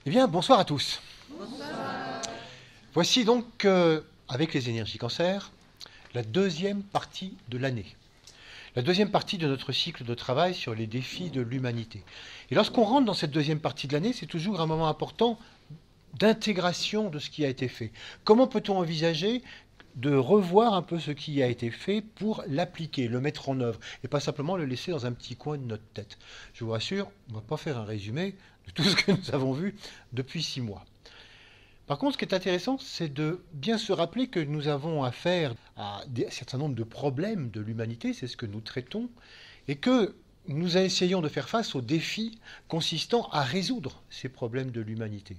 Eh bien, bonsoir à tous. Voici donc, avec les énergies cancer, la deuxième partie de l'année. La deuxième partie de notre cycle de travail sur les défis de l'humanité. Et lorsqu'on rentre dans cette deuxième partie de l'année, c'est toujours un moment important d'intégration de ce qui a été fait. Comment peut-on envisager de revoir un peu ce qui a été fait pour l'appliquer, le mettre en œuvre, et pas simplement le laisser dans un petit coin de notre tête. Je vous rassure, on ne va pas faire un résumé de tout ce que nous avons vu depuis 6 mois. Par contre, ce qui est intéressant, c'est de bien se rappeler que nous avons affaire à un certain nombre de problèmes de l'humanité, c'est ce que nous traitons, et que nous essayons de faire face aux défis consistant à résoudre ces problèmes de l'humanité.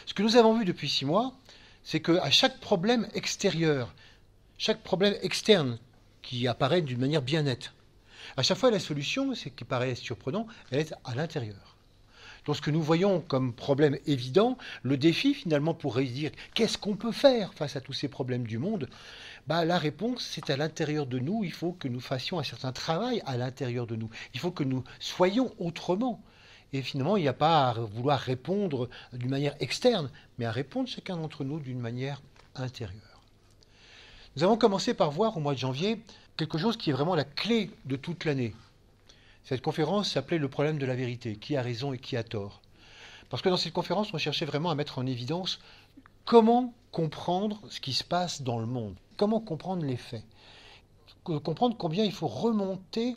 Ce que nous avons vu depuis 6 mois, c'est qu'à chaque problème extérieur, chaque problème externe qui apparaît d'une manière bien nette, à chaque fois la solution, c'est qui paraît surprenant, elle est à l'intérieur. Donc ce que nous voyons comme problème évident, le défi finalement pourrait dire qu'est-ce qu'on peut faire face à tous ces problèmes du monde, la réponse c'est à l'intérieur de nous, il faut que nous fassions un certain travail à l'intérieur de nous, il faut que nous soyons autrement. Et finalement, il n'y a pas à vouloir répondre d'une manière externe, mais à répondre chacun d'entre nous d'une manière intérieure. Nous avons commencé par voir au mois de janvier quelque chose qui est vraiment la clé de toute l'année. Cette conférence s'appelait le problème de la vérité, qui a raison et qui a tort. Parce que dans cette conférence, on cherchait vraiment à mettre en évidence comment comprendre ce qui se passe dans le monde, comment comprendre les faits, comprendre combien il faut remonter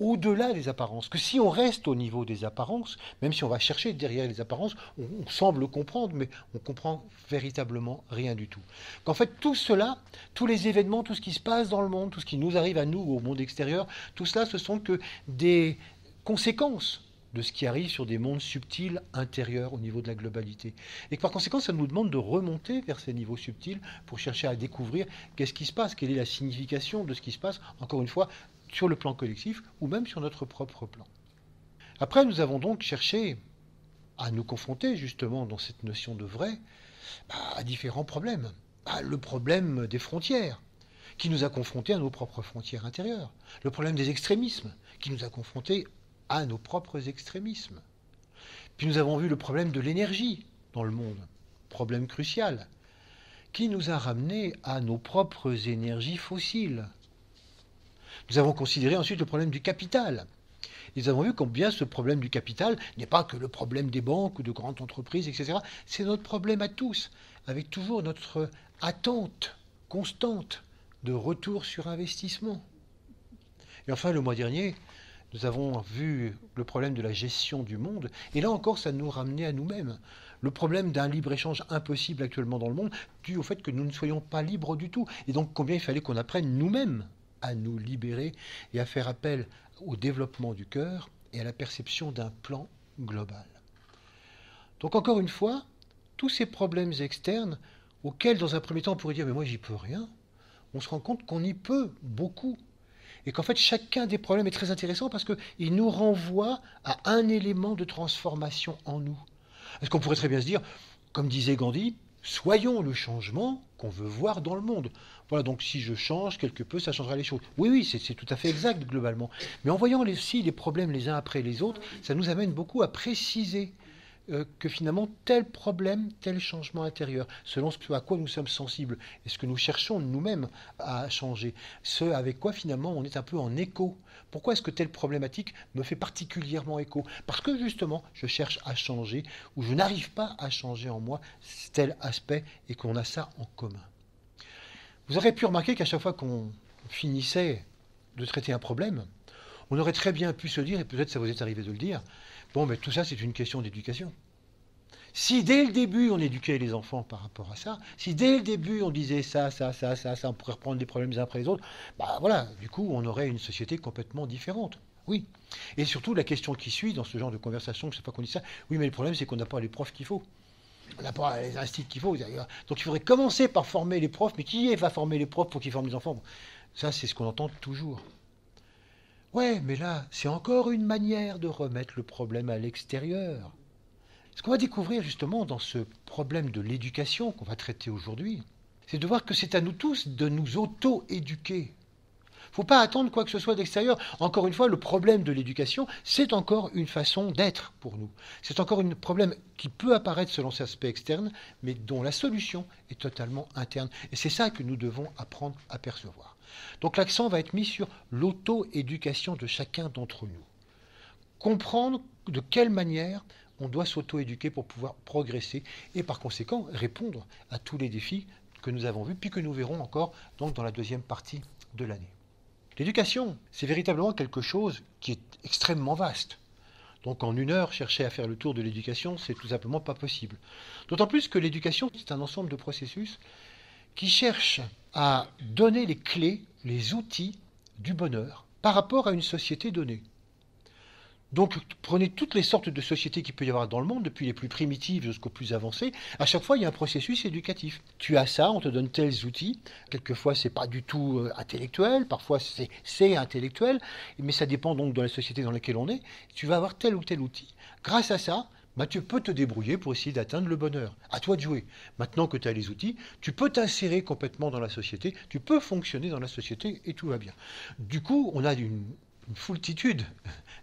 au-delà des apparences, que si on reste au niveau des apparences, même si on va chercher derrière les apparences, on semble comprendre, mais on comprend véritablement rien du tout. Qu'en fait, tout cela, tous les événements, tout ce qui se passe dans le monde, tout ce qui nous arrive à nous, au monde extérieur, tout cela, ce sont que des conséquences de ce qui arrive sur des mondes subtils intérieurs au niveau de la globalité. Et que par conséquent, ça nous demande de remonter vers ces niveaux subtils pour chercher à découvrir qu'est-ce qui se passe, quelle est la signification de ce qui se passe, encore une fois, sur le plan collectif ou même sur notre propre plan. Après, nous avons donc cherché à nous confronter justement dans cette notion de vrai à différents problèmes. Le problème des frontières, qui nous a confrontés à nos propres frontières intérieures. Le problème des extrémismes, qui nous a confrontés à nos propres extrémismes. Puis nous avons vu le problème de l'énergie dans le monde, problème crucial, qui nous a ramenés à nos propres énergies fossiles. Nous avons considéré ensuite le problème du capital. Nous avons vu combien ce problème du capital n'est pas que le problème des banques ou de grandes entreprises, etc. C'est notre problème à tous, avec toujours notre attente constante de retour sur investissement. Et enfin, le mois dernier, nous avons vu le problème de la gestion du monde. Et là encore, ça nous ramenait à nous-mêmes. Le problème d'un libre-échange impossible actuellement dans le monde, dû au fait que nous ne soyons pas libres du tout. Et donc, combien il fallait qu'on apprenne nous-mêmes à nous libérer et à faire appel au développement du cœur et à la perception d'un plan global. Donc encore une fois, tous ces problèmes externes auxquels dans un premier temps on pourrait dire mais moi j'y peux rien, on se rend compte qu'on y peut beaucoup. Et qu'en fait chacun des problèmes est très intéressant parce qu'il nous renvoie à un élément de transformation en nous. Est-ce qu'on pourrait très bien se dire, comme disait Gandhi, soyons le changement qu'on veut voir dans le monde. Voilà, donc si je change quelque peu, ça changera les choses. Oui, c'est tout à fait exact globalement. Mais en voyant aussi les problèmes les uns après les autres, ça nous amène beaucoup à préciser que finalement tel problème, tel changement intérieur, selon ce à quoi nous sommes sensibles et ce que nous cherchons nous-mêmes à changer, ce avec quoi finalement on est un peu en écho. Pourquoi est-ce que telle problématique me fait particulièrement écho? Parce que justement je cherche à changer ou je n'arrive pas à changer en moi tel aspect et qu'on a ça en commun. Vous aurez pu remarquer qu'à chaque fois qu'on finissait de traiter un problème, on aurait très bien pu se dire, et peut-être ça vous est arrivé de le dire, bon, mais tout ça, c'est une question d'éducation. Si dès le début, on éduquait les enfants par rapport à ça, si dès le début, on disait ça, on pourrait reprendre des problèmes les uns après les autres, voilà, du coup, on aurait une société complètement différente. Oui. Et surtout, la question qui suit dans ce genre de conversation, je ne sais pas qu'on dit ça, oui, mais le problème, c'est qu'on n'a pas les profs qu'il faut. On n'a pas les instituts qu'il faut. Donc il faudrait commencer par former les profs, mais qui va former les profs pour qu'ils forment les enfants? Ça, c'est ce qu'on entend toujours. Ouais, mais là, c'est encore une manière de remettre le problème à l'extérieur. Ce qu'on va découvrir justement dans ce problème de l'éducation qu'on va traiter aujourd'hui, c'est de voir que c'est à nous tous de nous auto-éduquer. Il ne faut pas attendre quoi que ce soit d'extérieur. Encore une fois, le problème de l'éducation, c'est encore une façon d'être pour nous. C'est encore un problème qui peut apparaître selon cet aspect externe, mais dont la solution est totalement interne. Et c'est ça que nous devons apprendre à percevoir. Donc l'accent va être mis sur l'auto-éducation de chacun d'entre nous. Comprendre de quelle manière on doit s'auto-éduquer pour pouvoir progresser et par conséquent répondre à tous les défis que nous avons vus, puis que nous verrons encore donc, dans la deuxième partie de l'année. L'éducation, c'est véritablement quelque chose qui est extrêmement vaste. Donc en une heure, chercher à faire le tour de l'éducation, c'est tout simplement pas possible. D'autant plus que l'éducation, c'est un ensemble de processus qui cherchent à donner les clés, les outils du bonheur par rapport à une société donnée. Donc prenez toutes les sortes de sociétés qu'il peut y avoir dans le monde, depuis les plus primitives jusqu'aux plus avancées. À chaque fois, il y a un processus éducatif. Tu as ça, on te donne tels outils. Quelquefois, c'est pas du tout intellectuel, parfois c'est intellectuel, mais ça dépend donc de la société dans laquelle on est. Tu vas avoir tel ou tel outil. Grâce à ça, tu peux te débrouiller pour essayer d'atteindre le bonheur. À toi de jouer. Maintenant que tu as les outils, tu peux t'insérer complètement dans la société, tu peux fonctionner dans la société et tout va bien. Du coup, on a une foultitude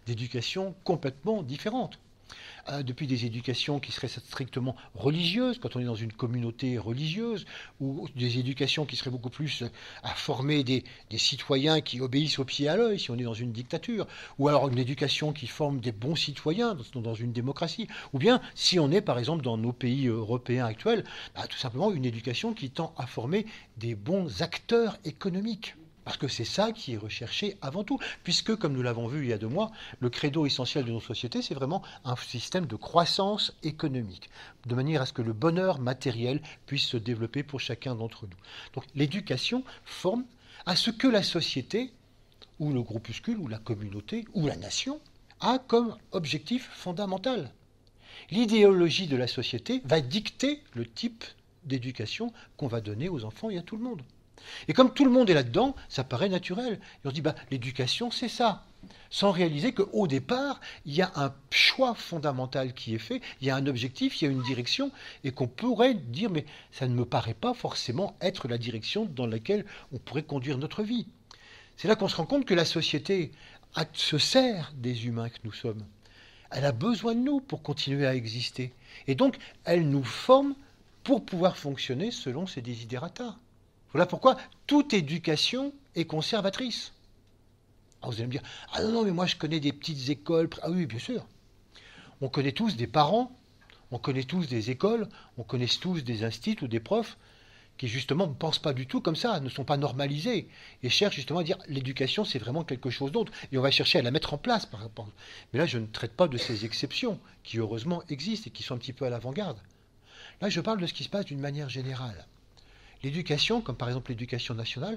d'éducations complètement différentes. Depuis des éducations qui seraient strictement religieuses, quand on est dans une communauté religieuse, ou des éducations qui seraient beaucoup plus à former des citoyens qui obéissent au pied à l'œil, si on est dans une dictature, ou alors une éducation qui forme des bons citoyens dans une démocratie, ou bien, si on est par exemple dans nos pays européens actuels, tout simplement une éducation qui tend à former des bons acteurs économiques. Parce que c'est ça qui est recherché avant tout, puisque, comme nous l'avons vu il y a 2 mois, le credo essentiel de nos sociétés, c'est vraiment un système de croissance économique, de manière à ce que le bonheur matériel puisse se développer pour chacun d'entre nous. Donc l'éducation forme à ce que la société, ou le groupuscule, ou la communauté, ou la nation, a comme objectif fondamental. L'idéologie de la société va dicter le type d'éducation qu'on va donner aux enfants et à tout le monde. Et comme tout le monde est là-dedans, ça paraît naturel. Et on se dit, l'éducation, c'est ça. Sans réaliser qu'au départ, il y a un choix fondamental qui est fait, il y a un objectif, il y a une direction, et qu'on pourrait dire, mais ça ne me paraît pas forcément être la direction dans laquelle on pourrait conduire notre vie. C'est là qu'on se rend compte que la société se sert des humains que nous sommes. Elle a besoin de nous pour continuer à exister. Et donc, elle nous forme pour pouvoir fonctionner selon ses desiderata. Voilà pourquoi toute éducation est conservatrice. Alors vous allez me dire, ah non, mais moi je connais des petites écoles. Ah oui, bien sûr. On connaît tous des parents, on connaît tous des écoles, on connaît tous des instituts ou des profs qui justement ne pensent pas du tout comme ça, ne sont pas normalisés et cherchent justement à dire l'éducation c'est vraiment quelque chose d'autre et on va chercher à la mettre en place par rapport. Mais là je ne traite pas de ces exceptions qui heureusement existent et qui sont un petit peu à l'avant-garde. Là je parle de ce qui se passe d'une manière générale. L'éducation, comme par exemple l'éducation nationale,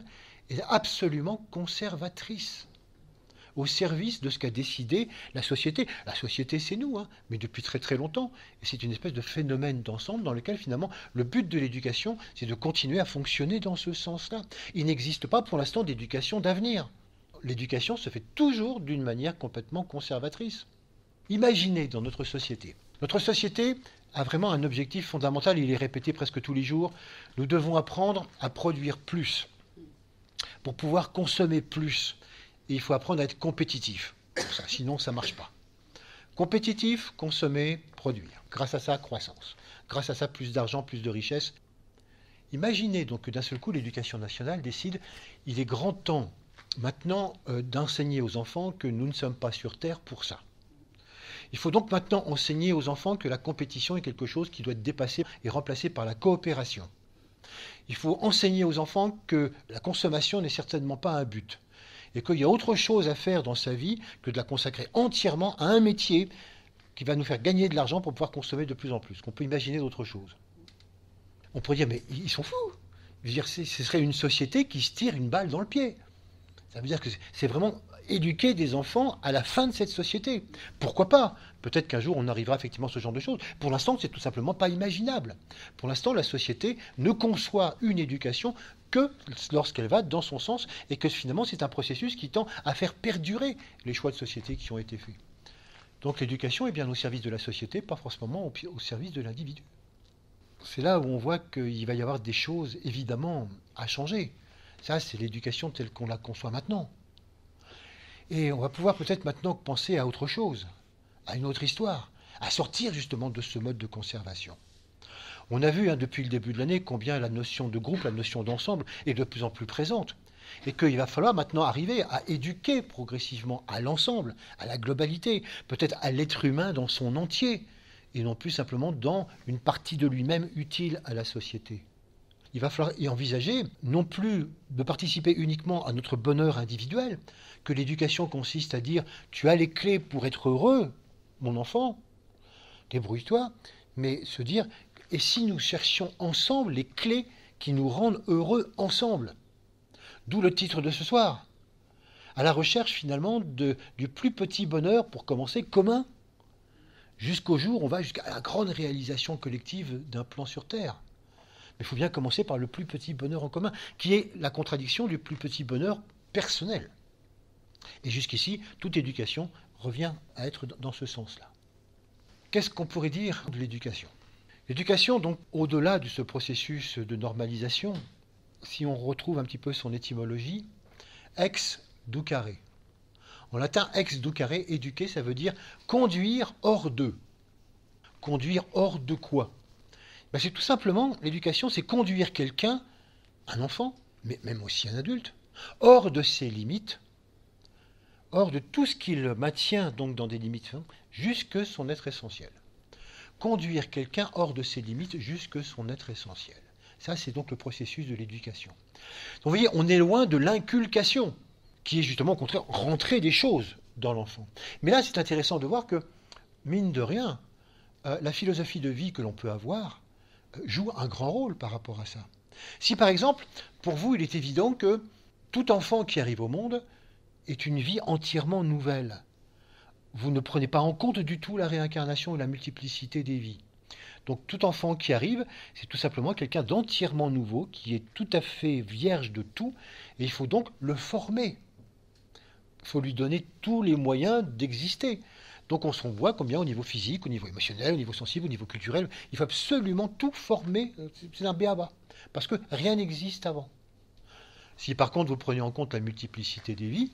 est absolument conservatrice, au service de ce qu'a décidé la société. La société, c'est nous, mais depuis très très longtemps. Et c'est une espèce de phénomène d'ensemble dans lequel finalement le but de l'éducation, c'est de continuer à fonctionner dans ce sens-là. Il n'existe pas pour l'instant d'éducation d'avenir. L'éducation se fait toujours d'une manière complètement conservatrice. Imaginez dans notre société. Notre société a vraiment un objectif fondamental, il est répété presque tous les jours. Nous devons apprendre à produire plus pour pouvoir consommer plus. Et il faut apprendre à être compétitif. Ça, sinon, ça ne marche pas. Compétitif, consommer, produire. Grâce à ça, croissance. Grâce à ça, plus d'argent, plus de richesse. Imaginez donc que d'un seul coup, l'éducation nationale décide il est grand temps maintenant d'enseigner aux enfants que nous ne sommes pas sur Terre pour ça. Il faut donc maintenant enseigner aux enfants que la compétition est quelque chose qui doit être dépassé et remplacé par la coopération. Il faut enseigner aux enfants que la consommation n'est certainement pas un but et qu'il y a autre chose à faire dans sa vie que de la consacrer entièrement à un métier qui va nous faire gagner de l'argent pour pouvoir consommer de plus en plus, qu'on peut imaginer d'autre chose. On pourrait dire, mais ils sont fous. Je veux dire, ce serait une société qui se tire une balle dans le pied. Ça veut dire que c'est vraiment éduquer des enfants à la fin de cette société. Pourquoi pas? Peut-être qu'un jour on arrivera effectivement à ce genre de choses. Pour l'instant, c'est tout simplement pas imaginable. Pour l'instant, la société ne conçoit une éducation que lorsqu'elle va dans son sens et que finalement c'est un processus qui tend à faire perdurer les choix de société qui ont été faits. Donc l'éducation est bien au service de la société, pas forcément au service de l'individu. C'est là où on voit qu'il va y avoir des choses évidemment à changer. Ça, c'est l'éducation telle qu'on la conçoit maintenant. Et on va pouvoir peut-être maintenant penser à autre chose, à une autre histoire, à sortir justement de ce mode de conservation. On a vu depuis le début de l'année combien la notion de groupe, la notion d'ensemble est de plus en plus présente. Et qu'il va falloir maintenant arriver à éduquer progressivement à l'ensemble, à la globalité, peut-être à l'être humain dans son entier, et non plus simplement dans une partie de lui-même utile à la société. Il va falloir y envisager non plus de participer uniquement à notre bonheur individuel, que l'éducation consiste à dire « tu as les clés pour être heureux, mon enfant, débrouille-toi », mais se dire « et si nous cherchions ensemble les clés qui nous rendent heureux ensemble ?» D'où le titre de ce soir, à la recherche finalement du plus petit bonheur, pour commencer, commun, jusqu'au jour où on va jusqu'à la grande réalisation collective d'un plan sur Terre. Mais il faut bien commencer par le plus petit bonheur en commun, qui est la contradiction du plus petit bonheur personnel. Et jusqu'ici, toute éducation revient à être dans ce sens-là. Qu'est-ce qu'on pourrait dire de l'éducation ? L'éducation, donc, au-delà de ce processus de normalisation, si on retrouve un petit peu son étymologie, ex ducare. En latin, ex ducare, éduquer, ça veut dire conduire hors d'eux. Conduire hors de quoi ? C'est tout simplement, l'éducation, c'est conduire quelqu'un, un enfant, mais même aussi un adulte, hors de ses limites, hors de tout ce qui le maintient donc dans des limites, jusque son être essentiel. Conduire quelqu'un hors de ses limites jusque son être essentiel. Ça, c'est donc le processus de l'éducation. Donc, vous voyez, on est loin de l'inculcation, qui est justement au contraire rentrer des choses dans l'enfant. Mais là, c'est intéressant de voir que, mine de rien, la philosophie de vie que l'on peut avoir joue un grand rôle par rapport à ça. Si par exemple, pour vous, il est évident que tout enfant qui arrive au monde est une vie entièrement nouvelle, vous ne prenez pas en compte du tout la réincarnation et la multiplicité des vies. Donc tout enfant qui arrive, c'est tout simplement quelqu'un d'entièrement nouveau, qui est tout à fait vierge de tout, et il faut donc le former. Il faut lui donner tous les moyens d'exister. Donc on se voit combien au niveau physique, au niveau émotionnel, au niveau sensible, au niveau culturel, il faut absolument tout former, c'est un b.a.-ba, parce que rien n'existe avant. Si par contre vous prenez en compte la multiplicité des vies,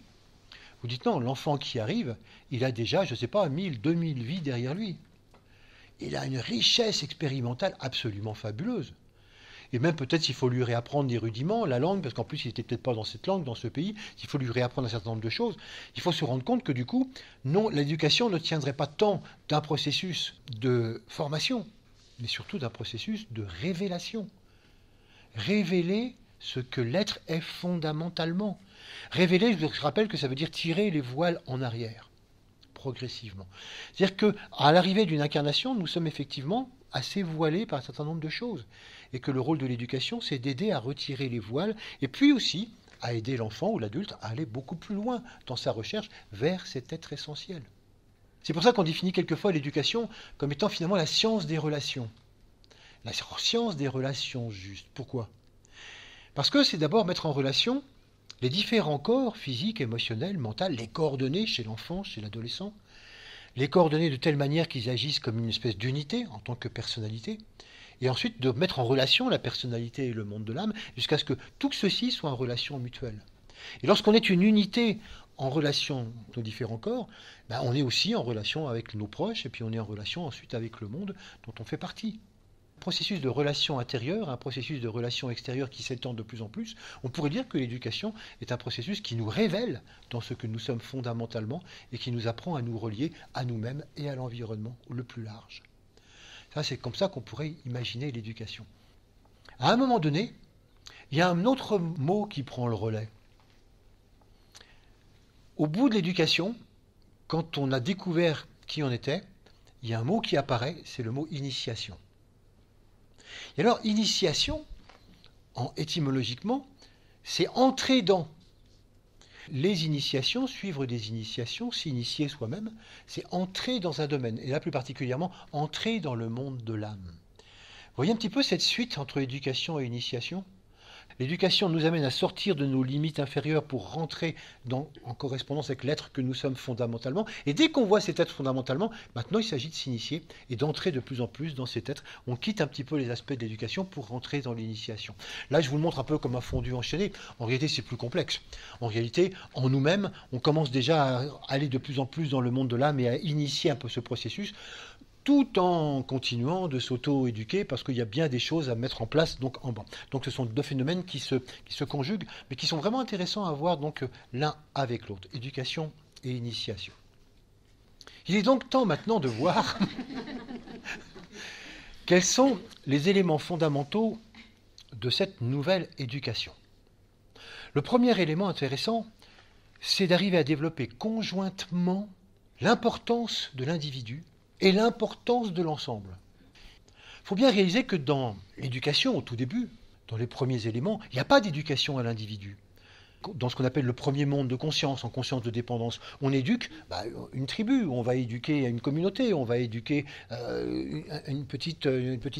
vous dites non, l'enfant qui arrive, il a déjà, je ne sais pas, 1000, 2000 vies derrière lui. Il a une richesse expérimentale absolument fabuleuse. Et même peut-être s'il faut lui réapprendre des rudiments, la langue, parce qu'en plus il n'était peut-être pas dans cette langue, dans ce pays, s'il faut lui réapprendre un certain nombre de choses, il faut se rendre compte que du coup, non, l'éducation ne tiendrait pas tant d'un processus de formation, mais surtout d'un processus de révélation. Révéler ce que l'être est fondamentalement. Révéler, je rappelle que ça veut dire tirer les voiles en arrière, progressivement. C'est-à-dire qu'à l'arrivée d'une incarnation, nous sommes effectivement assez voilés par un certain nombre de choses. Et que le rôle de l'éducation, c'est d'aider à retirer les voiles, et puis aussi à aider l'enfant ou l'adulte à aller beaucoup plus loin dans sa recherche vers cet être essentiel. C'est pour ça qu'on définit quelquefois l'éducation comme étant finalement la science des relations. La science des relations, juste. Pourquoi ? Parce que c'est d'abord mettre en relation les différents corps physiques, émotionnels, mentaux, les coordonner chez l'enfant, chez l'adolescent, les coordonner de telle manière qu'ils agissent comme une espèce d'unité en tant que personnalité, et ensuite de mettre en relation la personnalité et le monde de l'âme, jusqu'à ce que tout ceci soit en relation mutuelle. Et lorsqu'on est une unité en relation avec nos différents corps, on est aussi en relation avec nos proches, et puis on est en relation ensuite avec le monde dont on fait partie. Un processus de relation intérieure, un processus de relation extérieure qui s'étend de plus en plus, on pourrait dire que l'éducation est un processus qui nous révèle dans ce que nous sommes fondamentalement et qui nous apprend à nous relier à nous-mêmes et à l'environnement le plus large. Ça, c'est comme ça qu'on pourrait imaginer l'éducation. À un moment donné, il y a un autre mot qui prend le relais. Au bout de l'éducation, quand on a découvert qui on était, il y a un mot qui apparaît, c'est le mot initiation. Et alors, initiation, étymologiquement, c'est entrer dans. Les initiations, suivre des initiations, s'initier soi-même, c'est entrer dans un domaine, et là plus particulièrement, entrer dans le monde de l'âme. Vous voyez un petit peu cette suite entre éducation et initiation ? L'éducation nous amène à sortir de nos limites inférieures pour rentrer en correspondance avec l'être que nous sommes fondamentalement. Et dès qu'on voit cet être fondamentalement, maintenant il s'agit de s'initier et d'entrer de plus en plus dans cet être. On quitte un petit peu les aspects de l'éducation pour rentrer dans l'initiation. Là, je vous le montre un peu comme un fondu enchaîné. En réalité, c'est plus complexe. En réalité, en nous-mêmes, on commence déjà à aller de plus en plus dans le monde de l'âme et à initier un peu ce processus, tout en continuant de s'auto-éduquer, parce qu'il y a bien des choses à mettre en place donc en bas. Donc ce sont deux phénomènes qui se conjuguent, mais qui sont vraiment intéressants à voir donc l'un avec l'autre, éducation et initiation. Il est donc temps maintenant de voir quels sont les éléments fondamentaux de cette nouvelle éducation. Le premier élément intéressant, c'est d'arriver à développer conjointement l'importance de l'individu et l'importance de l'ensemble. Il faut bien réaliser que dans l'éducation, au tout début, dans les premiers éléments, il n'y a pas d'éducation à l'individu. Dans ce qu'on appelle le premier monde de conscience, en conscience de dépendance, on éduque une tribu, on va éduquer une communauté, on va éduquer une petite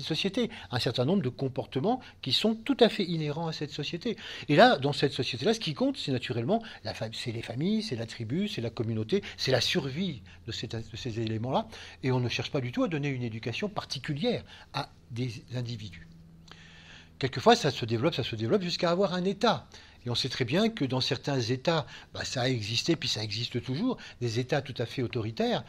société, un certain nombre de comportements qui sont tout à fait inhérents à cette société. Et là, dans cette société-là, ce qui compte, c'est naturellement, c'est les familles, c'est la tribu, c'est la communauté, c'est la survie de ces éléments-là, et on ne cherche pas du tout à donner une éducation particulière à des individus. Quelquefois, ça se développe jusqu'à avoir un État. Et on sait très bien que dans certains États, ça a existé, puis ça existe toujours, des États tout à fait autoritaires,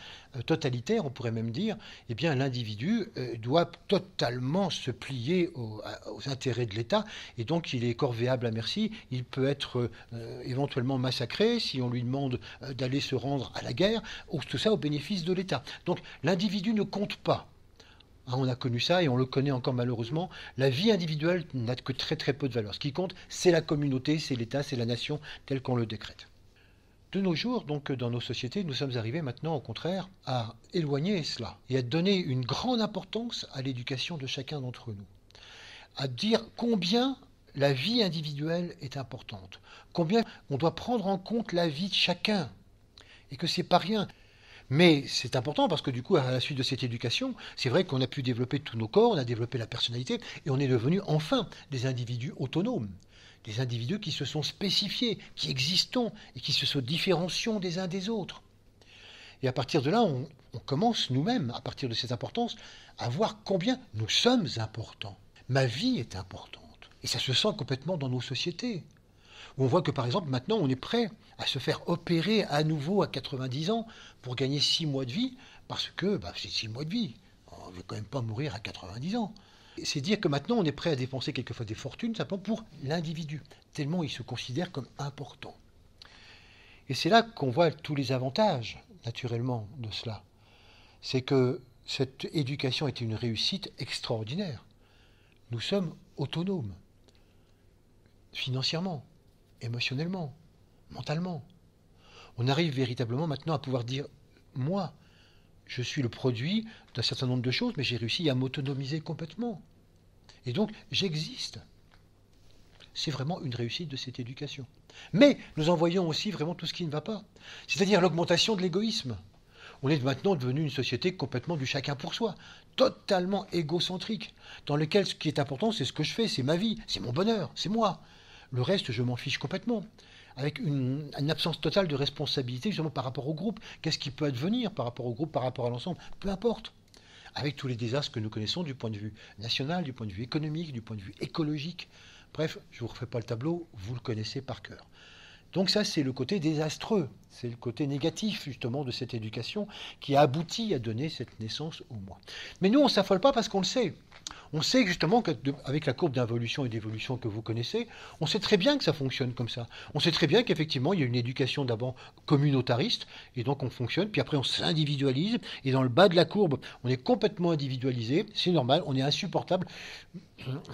totalitaires, on pourrait même dire, eh bien l'individu doit totalement se plier aux intérêts de l'État, et donc il est corvéable à merci, il peut être éventuellement massacré si on lui demande d'aller se rendre à la guerre, tout ça au bénéfice de l'État. Donc l'individu ne compte pas. On a connu ça et on le connaît encore malheureusement. La vie individuelle n'a que très très peu de valeur. Ce qui compte, c'est la communauté, c'est l'État, c'est la nation, telle qu'on le décrète. De nos jours, donc, dans nos sociétés, nous sommes arrivés maintenant, au contraire, à éloigner cela et à donner une grande importance à l'éducation de chacun d'entre nous. À dire combien la vie individuelle est importante, combien on doit prendre en compte la vie de chacun et que c'est pas rien. Mais c'est important parce que du coup, à la suite de cette éducation, c'est vrai qu'on a pu développer tous nos corps, on a développé la personnalité, et on est devenu enfin des individus autonomes, des individus qui se sont spécifiés, qui existent et qui se sont différenciés des uns des autres. Et à partir de là, on commence nous-mêmes, à partir de cette importance, à voir combien nous sommes importants. Ma vie est importante. Et ça se sent complètement dans nos sociétés. Où on voit que par exemple maintenant on est prêt à se faire opérer à nouveau à 90 ans pour gagner 6 mois de vie, parce que c'est 6 mois de vie. On ne veut quand même pas mourir à 90 ans. C'est dire que maintenant on est prêt à dépenser quelquefois des fortunes simplement pour l'individu, tellement il se considère comme important. Et c'est là qu'on voit tous les avantages, naturellement, de cela. C'est que cette éducation était une réussite extraordinaire. Nous sommes autonomes, financièrement, émotionnellement, mentalement. On arrive véritablement maintenant à pouvoir dire, moi, je suis le produit d'un certain nombre de choses, mais j'ai réussi à m'autonomiser complètement. Et donc, j'existe. C'est vraiment une réussite de cette éducation. Mais nous en voyons aussi vraiment tout ce qui ne va pas. C'est-à-dire l'augmentation de l'égoïsme. On est maintenant devenu une société complètement du chacun pour soi, totalement égocentrique, dans lequel ce qui est important, c'est ce que je fais, c'est ma vie, c'est mon bonheur, c'est moi. Le reste, je m'en fiche complètement. Avec une absence totale de responsabilité justement par rapport au groupe. Qu'est-ce qui peut advenir par rapport au groupe, par rapport à l'ensemble? Peu importe. Avec tous les désastres que nous connaissons du point de vue national, du point de vue économique, du point de vue écologique. Bref, je ne vous refais pas le tableau, vous le connaissez par cœur. Donc ça, c'est le côté désastreux, c'est le côté négatif justement de cette éducation qui a abouti à donner cette naissance au moi. Mais nous, on ne s'affole pas parce qu'on le sait. On sait justement qu'avec la courbe d'involution et d'évolution que vous connaissez, on sait très bien que ça fonctionne comme ça. On sait très bien qu'effectivement, il y a une éducation d'abord communautariste, et donc on fonctionne, puis après on s'individualise, et dans le bas de la courbe, on est complètement individualisé, c'est normal, on est insupportable.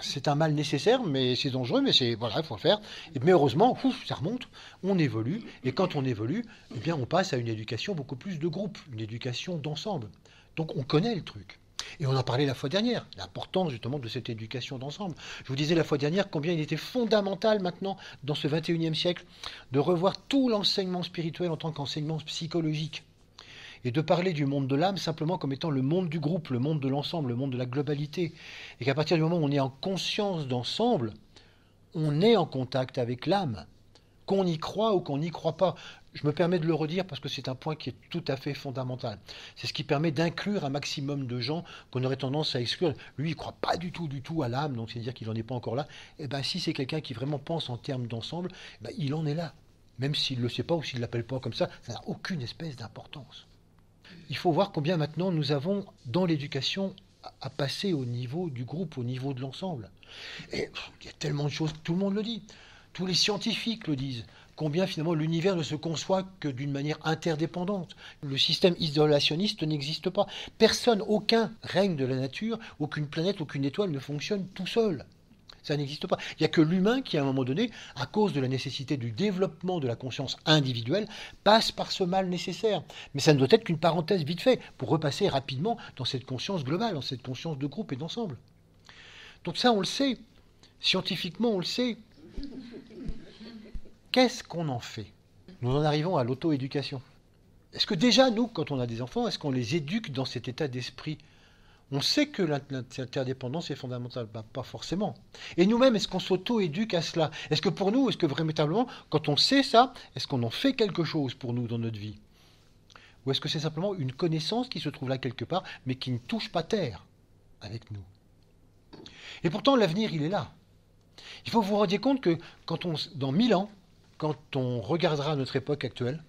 C'est un mal nécessaire, mais c'est dangereux, mais voilà, il faut le faire. Mais heureusement, ça remonte, on évolue, et quand on évolue, eh bien, on passe à une éducation beaucoup plus de groupe, une éducation d'ensemble. Donc on connaît le truc. Et on en parlait la fois dernière, l'importance justement de cette éducation d'ensemble. Je vous disais la fois dernière combien il était fondamental maintenant, dans ce 21e siècle, de revoir tout l'enseignement spirituel en tant qu'enseignement psychologique. Et de parler du monde de l'âme simplement comme étant le monde du groupe, le monde de l'ensemble, le monde de la globalité. Et qu'à partir du moment où on est en conscience d'ensemble, on est en contact avec l'âme, qu'on y croit ou qu'on n'y croit pas. Je me permets de le redire parce que c'est un point qui est tout à fait fondamental. C'est ce qui permet d'inclure un maximum de gens qu'on aurait tendance à exclure. Lui, il ne croit pas du tout à l'âme, donc c'est-à-dire qu'il n'en est pas encore là. Et bien, si c'est quelqu'un qui vraiment pense en termes d'ensemble, ben, il en est là. Même s'il ne le sait pas ou s'il ne l'appelle pas comme ça n'a aucune espèce d'importance. Il faut voir combien maintenant nous avons dans l'éducation à passer au niveau du groupe, au niveau de l'ensemble. Et il y a tellement de choses, tout le monde le dit, tous les scientifiques le disent, combien finalement l'univers ne se conçoit que d'une manière interdépendante. Le système isolationniste n'existe pas. Personne, aucun règne de la nature, aucune planète, aucune étoile ne fonctionne tout seul. Ça n'existe pas. Il n'y a que l'humain qui, à un moment donné, à cause de la nécessité du développement de la conscience individuelle, passe par ce mal nécessaire. Mais ça ne doit être qu'une parenthèse vite fait, pour repasser rapidement dans cette conscience globale, dans cette conscience de groupe et d'ensemble. Donc ça, on le sait. Scientifiquement, on le sait. Qu'est-ce qu'on en fait? Nous en arrivons à l'auto-éducation. Est-ce que déjà, nous, quand on a des enfants, est-ce qu'on les éduque dans cet état d'esprit? On sait que l'interdépendance est fondamentale. Ben, pas forcément. Et nous-mêmes, est-ce qu'on s'auto-éduque à cela? Est-ce que pour nous, est-ce que véritablement, quand on sait ça, est-ce qu'on en fait quelque chose pour nous dans notre vie? Ou est-ce que c'est simplement une connaissance qui se trouve là quelque part, mais qui ne touche pas terre avec nous? Et pourtant, l'avenir, il est là. Il faut que vous vous rendiez compte que dans 1000 ans, quand on regardera notre époque actuelle,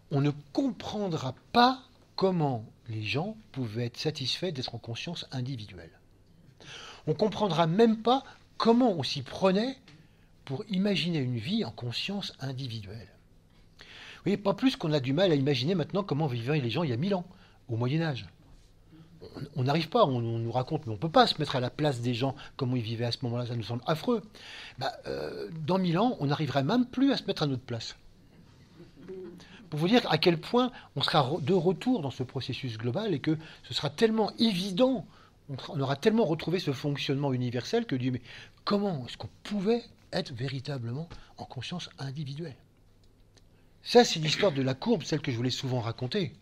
on ne comprendra pas comment les gens pouvaient être satisfaits d'être en conscience individuelle. On ne comprendra même pas comment on s'y prenait pour imaginer une vie en conscience individuelle. Vous voyez, pas plus qu'on a du mal à imaginer maintenant comment vivaient les gens il y a 1000 ans, au Moyen-Âge. On n'arrive pas, on nous raconte, mais on ne peut pas se mettre à la place des gens, comment ils vivaient à ce moment-là, ça nous semble affreux. Dans 1000 ans, on n'arriverait même plus à se mettre à notre place. Pour vous dire à quel point on sera de retour dans ce processus global et que ce sera tellement évident, on aura tellement retrouvé ce fonctionnement universel que Dieu, mais comment est-ce qu'on pouvait être véritablement en conscience individuelle? Ça, c'est l'histoire de la courbe, celle que je voulais souvent raconter,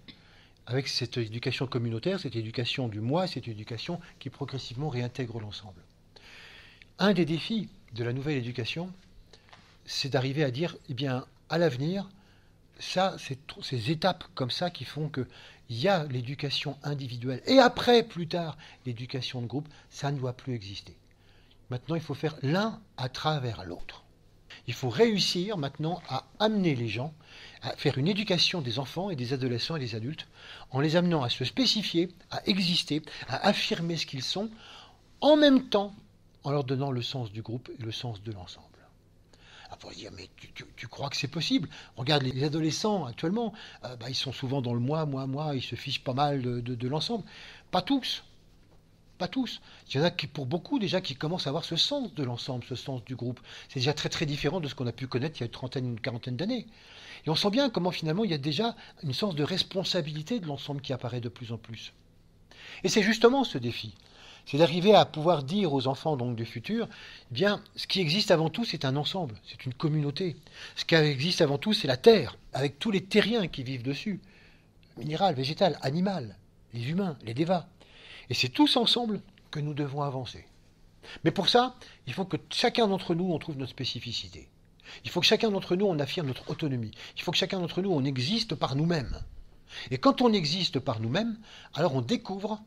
avec cette éducation communautaire, cette éducation du moi, cette éducation qui progressivement réintègre l'ensemble. Un des défis de la nouvelle éducation, c'est d'arriver à dire, eh bien, à l'avenir, ça, c'est ces étapes comme ça qui font qu'il y a l'éducation individuelle et après, plus tard, l'éducation de groupe, ça ne doit plus exister. Maintenant, il faut faire l'un à travers l'autre. Il faut réussir maintenant à amener les gens à faire une éducation des enfants et des adolescents et des adultes en les amenant à se spécifier, à exister, à affirmer ce qu'ils sont, en même temps en leur donnant le sens du groupe et le sens de l'ensemble. On pourrait dire, mais tu crois que c'est possible? Regarde les adolescents actuellement, ils sont souvent dans le moi, ils se fichent pas mal de l'ensemble. Pas tous. Pas tous. Il y en a qui, pour beaucoup déjà, qui commencent à avoir ce sens de l'ensemble, ce sens du groupe. C'est déjà très très différent de ce qu'on a pu connaître il y a une trentaine, une quarantaine d'années. Et on sent bien comment finalement il y a déjà une sens de responsabilité de l'ensemble qui apparaît de plus en plus. Et c'est justement ce défi. C'est d'arriver à pouvoir dire aux enfants donc du futur, eh bien, ce qui existe avant tout, c'est un ensemble, c'est une communauté. Ce qui existe avant tout, c'est la Terre, avec tous les terriens qui vivent dessus. Minéral, végétal, animal, les humains, les dévas. Et c'est tous ensemble que nous devons avancer. Mais pour ça, il faut que chacun d'entre nous, on trouve notre spécificité. Il faut que chacun d'entre nous, on affirme notre autonomie. Il faut que chacun d'entre nous, on existe par nous-mêmes. Et quand on existe par nous-mêmes, alors on découvre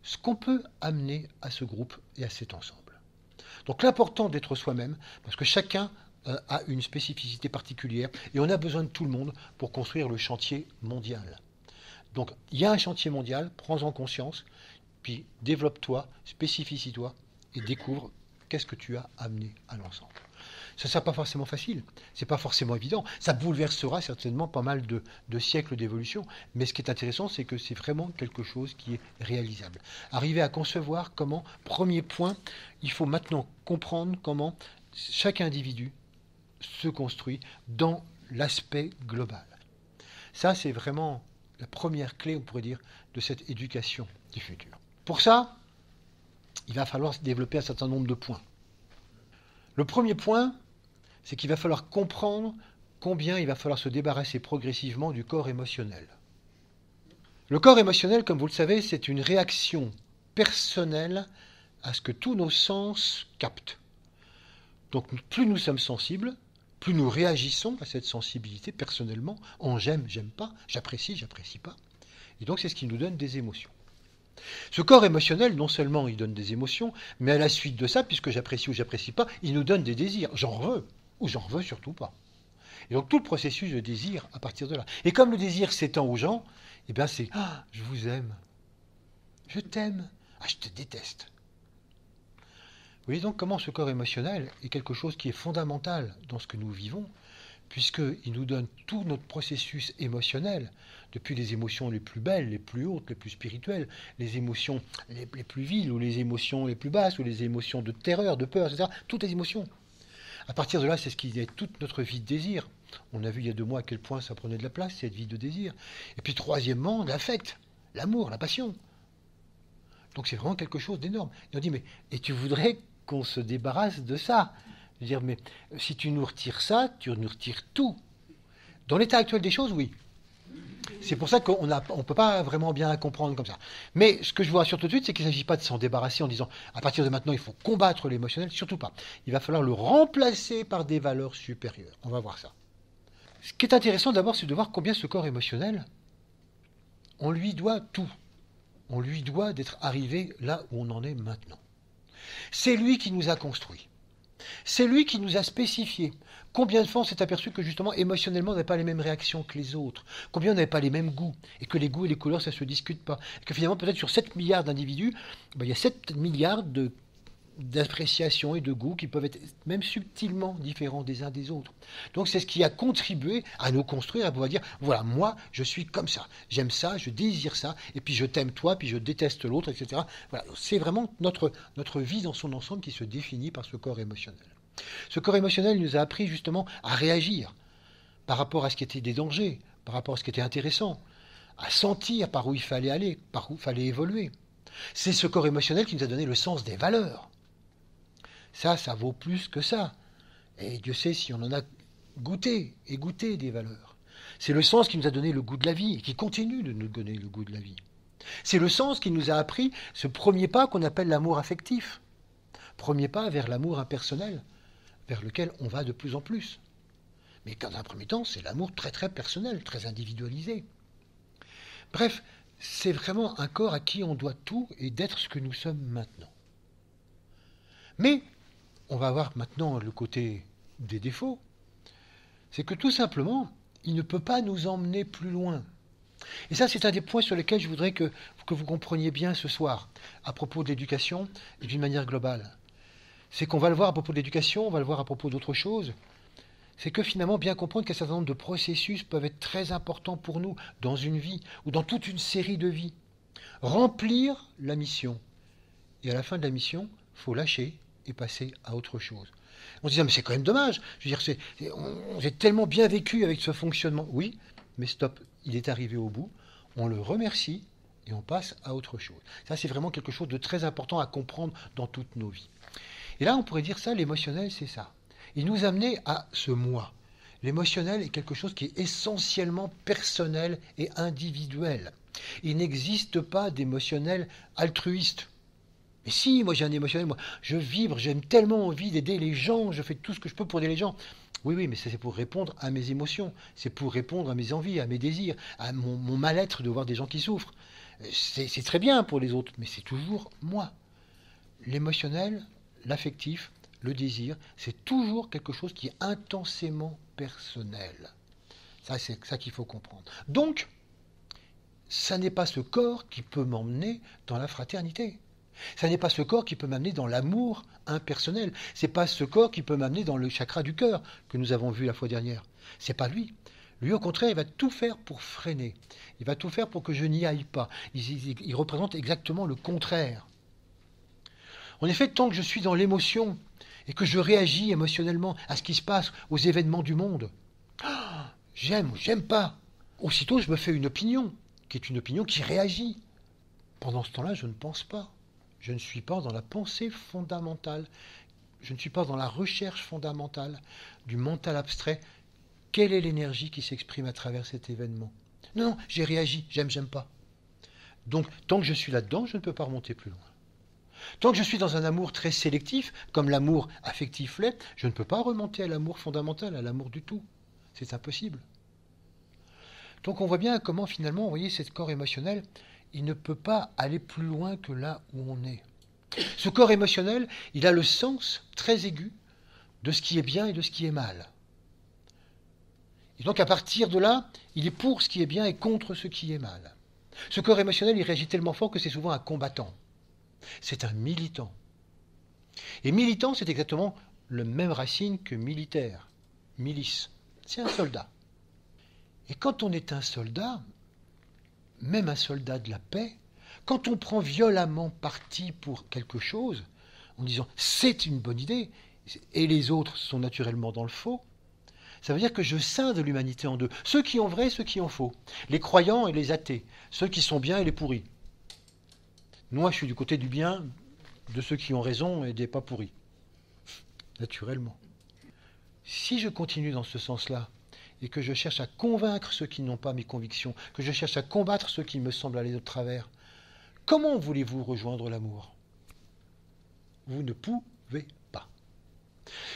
ce qu'on peut amener à ce groupe et à cet ensemble. Donc l'important d'être soi-même, parce que chacun a une spécificité particulière, et on a besoin de tout le monde pour construire le chantier mondial. Donc il y a un chantier mondial, prends-en conscience, puis développe-toi, spécifie-toi, et découvre qu'est-ce que tu as amené à l'ensemble. Ça ne sera pas forcément facile, c'est pas forcément évident, ça bouleversera certainement pas mal de siècles d'évolution, mais ce qui est intéressant, c'est que c'est vraiment quelque chose qui est réalisable. Arriver à concevoir comment, premier point, il faut maintenant comprendre comment chaque individu se construit dans l'aspect global. Ça, c'est vraiment la première clé, on pourrait dire, de cette éducation du futur. Pour ça, il va falloir développer un certain nombre de points. Le premier point, c'est qu'il va falloir comprendre combien il va falloir se débarrasser progressivement du corps émotionnel. Le corps émotionnel, comme vous le savez, c'est une réaction personnelle à ce que tous nos sens captent. Donc plus nous sommes sensibles, plus nous réagissons à cette sensibilité personnellement, en j'aime, j'aime pas, j'apprécie, j'apprécie pas. Et donc c'est ce qui nous donne des émotions. Ce corps émotionnel, non seulement il donne des émotions, mais à la suite de ça, puisque j'apprécie ou j'apprécie pas, il nous donne des désirs. J'en veux ou j'en veux surtout pas. Et donc tout le processus de désir à partir de là. Et comme le désir s'étend aux gens, eh bien c'est ah, je vous aime, je t'aime, ah je te déteste. Vous voyez donc comment ce corps émotionnel est quelque chose qui est fondamental dans ce que nous vivons, puisqu'il nous donne tout notre processus émotionnel, depuis les émotions les plus belles, les plus hautes, les plus spirituelles, les émotions les plus viles, ou les émotions les plus basses, ou les émotions de terreur, de peur, etc. Toutes les émotions. À partir de là, c'est ce qui est toute notre vie de désir. On a vu il y a 2 mois à quel point ça prenait de la place, cette vie de désir. Et puis troisièmement, l'affect, l'amour, la passion. Donc c'est vraiment quelque chose d'énorme. Et on dit, mais et tu voudrais qu'on se débarrasse de ça? Je veux dire, mais si tu nous retires ça, tu nous retires tout. Dans l'état actuel des choses, oui. C'est pour ça qu'on ne peut pas vraiment bien comprendre comme ça. Mais ce que je vous rassure tout de suite, c'est qu'il ne s'agit pas de s'en débarrasser en disant à partir de maintenant, il faut combattre l'émotionnel, surtout pas. Il va falloir le remplacer par des valeurs supérieures. On va voir ça. Ce qui est intéressant d'abord, c'est de voir combien ce corps émotionnel, on lui doit tout. On lui doit d'être arrivé là où on en est maintenant. C'est lui qui nous a construits. C'est lui qui nous a spécifié. Combien de fois on s'est aperçu que justement émotionnellement on n'avait pas les mêmes réactions que les autres, combien on n'avait pas les mêmes goûts, et que les goûts et les couleurs ça ne se discute pas, et que finalement peut-être sur 7 milliards d'individus, il y a 7 milliards d'appréciations et de goûts qui peuvent être même subtilement différents des uns des autres. Donc c'est ce qui a contribué à nous construire, à pouvoir dire, voilà, moi je suis comme ça, j'aime ça, je désire ça, et puis je t'aime toi, puis je déteste l'autre, etc. Voilà, c'est vraiment notre vie dans son ensemble qui se définit par ce corps émotionnel. Ce corps émotionnel nous a appris justement à réagir par rapport à ce qui était des dangers, par rapport à ce qui était intéressant, à sentir par où il fallait aller, par où il fallait évoluer. C'est ce corps émotionnel qui nous a donné le sens des valeurs. Ça vaut plus que ça. Et Dieu sait si on en a goûté des valeurs. C'est le sens qui nous a donné le goût de la vie et qui continue de nous donner le goût de la vie. C'est le sens qui nous a appris ce premier pas qu'on appelle l'amour affectif. Premier pas vers l'amour impersonnel, vers lequel on va de plus en plus. Mais dans un premier temps, c'est l'amour très très personnel, très individualisé. Bref, c'est vraiment un corps à qui on doit tout et d'être ce que nous sommes maintenant. Mais on va voir maintenant le côté des défauts. C'est que tout simplement, il ne peut pas nous emmener plus loin. Et ça, c'est un des points sur lesquels je voudrais que vous compreniez bien ce soir, à propos de l'éducation et d'une manière globale. C'est qu'on va le voir à propos de l'éducation, on va le voir à propos d'autres choses. C'est que finalement, bien comprendre qu'un certain nombre de processus peuvent être très importants pour nous dans une vie ou dans toute une série de vies. Remplir la mission. Et à la fin de la mission, il faut lâcher et passer à autre chose. On se dit, mais c'est quand même dommage. Je veux dire, j'ai tellement bien vécu avec ce fonctionnement. Oui, mais stop, il est arrivé au bout. On le remercie et on passe à autre chose. Ça, c'est vraiment quelque chose de très important à comprendre dans toutes nos vies. Et là, on pourrait dire ça, l'émotionnel, c'est ça. Il nous a amené à ce moi. L'émotionnel est quelque chose qui est essentiellement personnel et individuel. Il n'existe pas d'émotionnel altruiste. Mais si, moi j'ai un émotionnel, moi je vibre, j'ai tellement envie d'aider les gens, je fais tout ce que je peux pour aider les gens. Oui, mais c'est pour répondre à mes émotions, c'est pour répondre à mes envies, à mes désirs, à mon mal-être de voir des gens qui souffrent. C'est très bien pour les autres, mais c'est toujours moi. L'émotionnel, l'affectif, le désir, c'est toujours quelque chose qui est intensément personnel. Ça, c'est ça qu'il faut comprendre. Donc, ça n'est pas ce corps qui peut m'emmener dans la fraternité. Ça n'est pas ce corps qui peut m'amener dans l'amour impersonnel. C'est pas ce corps qui peut m'amener dans le chakra du cœur que nous avons vu la fois dernière. C'est pas lui. Lui, au contraire, il va tout faire pour freiner. Il va tout faire pour que je n'y aille pas. Il représente exactement le contraire. En effet, tant que je suis dans l'émotion et que je réagis émotionnellement à ce qui se passe, aux événements du monde, j'aime ou j'aime pas. Aussitôt, je me fais une opinion, qui est une opinion qui réagit. Pendant ce temps-là, je ne pense pas. Je ne suis pas dans la pensée fondamentale. Je ne suis pas dans la recherche fondamentale du mental abstrait. Quelle est l'énergie qui s'exprime à travers cet événement? Non, j'ai réagi, j'aime pas. Donc, tant que je suis là-dedans, je ne peux pas remonter plus loin. Tant que je suis dans un amour très sélectif, comme l'amour affectif l'est, je ne peux pas remonter à l'amour fondamental, à l'amour du tout. C'est impossible. Donc on voit bien comment finalement, vous voyez, ce corps émotionnel, il ne peut pas aller plus loin que là où on est. Ce corps émotionnel, il a le sens très aigu de ce qui est bien et de ce qui est mal. Et donc à partir de là, il est pour ce qui est bien et contre ce qui est mal. Ce corps émotionnel, il réagit tellement fort que c'est souvent un combattant. C'est un militant. Et militant, c'est exactement le même racine que militaire, milice. C'est un soldat. Et quand on est un soldat, même un soldat de la paix, quand on prend violemment parti pour quelque chose, en disant c'est une bonne idée, et les autres sont naturellement dans le faux, ça veut dire que je scinde l'humanité en deux. Ceux qui ont vrai, ceux qui ont faux. Les croyants et les athées. Ceux qui sont bien et les pourris. Moi, je suis du côté du bien, de ceux qui ont raison et des pas pourris. Naturellement. Si je continue dans ce sens-là, et que je cherche à convaincre ceux qui n'ont pas mes convictions, que je cherche à combattre ceux qui me semblent aller de travers, comment voulez-vous rejoindre l'amour? Vous ne pouvez pas.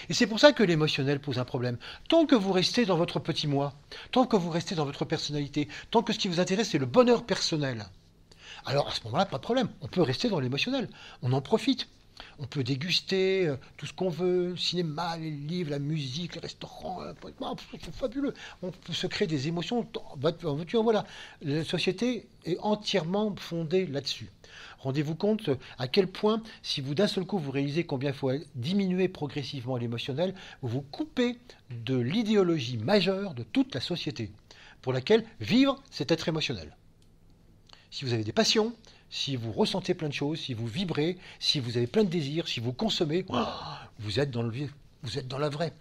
Et c'est pour ça que l'émotionnel pose un problème. Tant que vous restez dans votre petit moi, tant que vous restez dans votre personnalité, tant que ce qui vous intéresse c'est le bonheur personnel, alors à ce moment-là, pas de problème. On peut rester dans l'émotionnel. On en profite. On peut déguster tout ce qu'on veut, le cinéma, les livres, la musique, les restaurants, c'est fabuleux. On peut se créer des émotions. Voilà. La société est entièrement fondée là-dessus. Rendez-vous compte à quel point, si vous d'un seul coup vous réalisez combien il faut diminuer progressivement l'émotionnel, vous vous coupez de l'idéologie majeure de toute la société, pour laquelle vivre, c'est être émotionnel. Si vous avez des passions, si vous ressentez plein de choses, si vous vibrez, si vous avez plein de désirs, si vous consommez, vous êtes dans la vraie.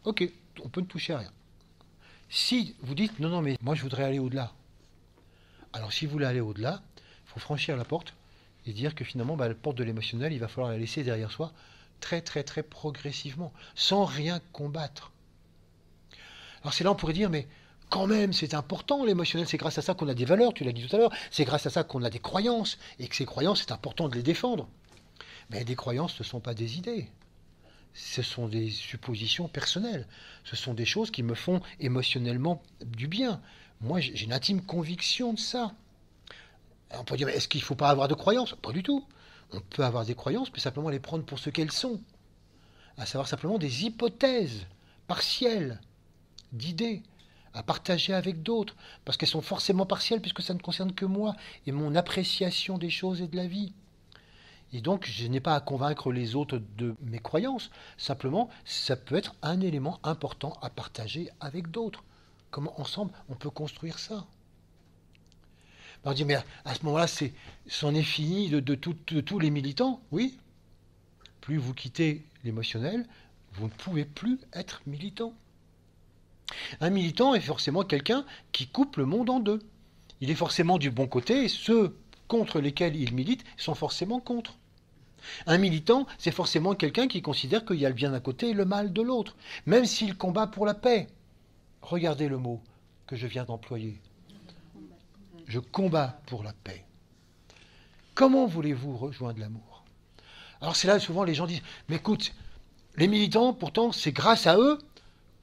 Ok, on peut ne toucher à rien. Si vous dites non, mais moi je voudrais aller au-delà. Alors si vous voulez aller au-delà, il faut franchir la porte et dire que finalement, la porte de l'émotionnel, il va falloir la laisser derrière soi très très très progressivement, sans rien combattre. Alors c'est là on pourrait dire, mais quand même, c'est important l'émotionnel, c'est grâce à ça qu'on a des valeurs, tu l'as dit tout à l'heure, c'est grâce à ça qu'on a des croyances, et que ces croyances, c'est important de les défendre. Mais des croyances, ce ne sont pas des idées, ce sont des suppositions personnelles, ce sont des choses qui me font émotionnellement du bien. Moi, j'ai une intime conviction de ça. On peut dire, mais est-ce qu'il ne faut pas avoir de croyances? Pas du tout. On peut avoir des croyances, mais simplement les prendre pour ce qu'elles sont, à savoir simplement des hypothèses partielles d'idées, à partager avec d'autres, parce qu'elles sont forcément partielles, puisque ça ne concerne que moi et mon appréciation des choses et de la vie. Et donc, je n'ai pas à convaincre les autres de mes croyances, simplement, ça peut être un élément important à partager avec d'autres. Comment, ensemble, on peut construire ça? On dit, mais à ce moment-là, c'en est fini de tous les militants. Oui, plus vous quittez l'émotionnel, vous ne pouvez plus être militant. Un militant est forcément quelqu'un qui coupe le monde en deux. Il est forcément du bon côté et ceux contre lesquels il milite sont forcément contre. Un militant, c'est forcément quelqu'un qui considère qu'il y a le bien d'un côté et le mal de l'autre, même s'il combat pour la paix. Regardez le mot que je viens d'employer. Je combats pour la paix. Comment voulez-vous rejoindre l'amour? Alors c'est là souvent les gens disent, mais écoute, les militants, pourtant, c'est grâce à eux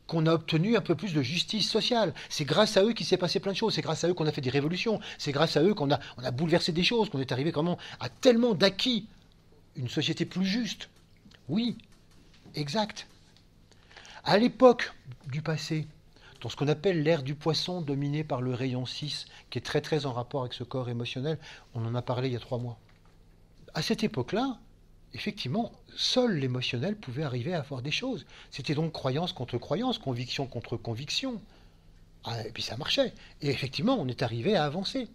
qu'on a obtenu un peu plus de justice sociale. C'est grâce à eux qu'il s'est passé plein de choses. C'est grâce à eux qu'on a fait des révolutions. C'est grâce à eux qu'on a bouleversé des choses, qu'on est arrivé vraiment à tellement d'acquis. Une société plus juste. Oui, exact. À l'époque du passé, dans ce qu'on appelle l'ère du poisson dominée par le rayon 6, qui est très très en rapport avec ce corps émotionnel, on en a parlé il y a 3 mois. À cette époque-là, effectivement, seul l'émotionnel pouvait arriver à avoir des choses. C'était donc croyance contre croyance, conviction contre conviction. Et puis ça marchait. Et effectivement, on est arrivé à avancer.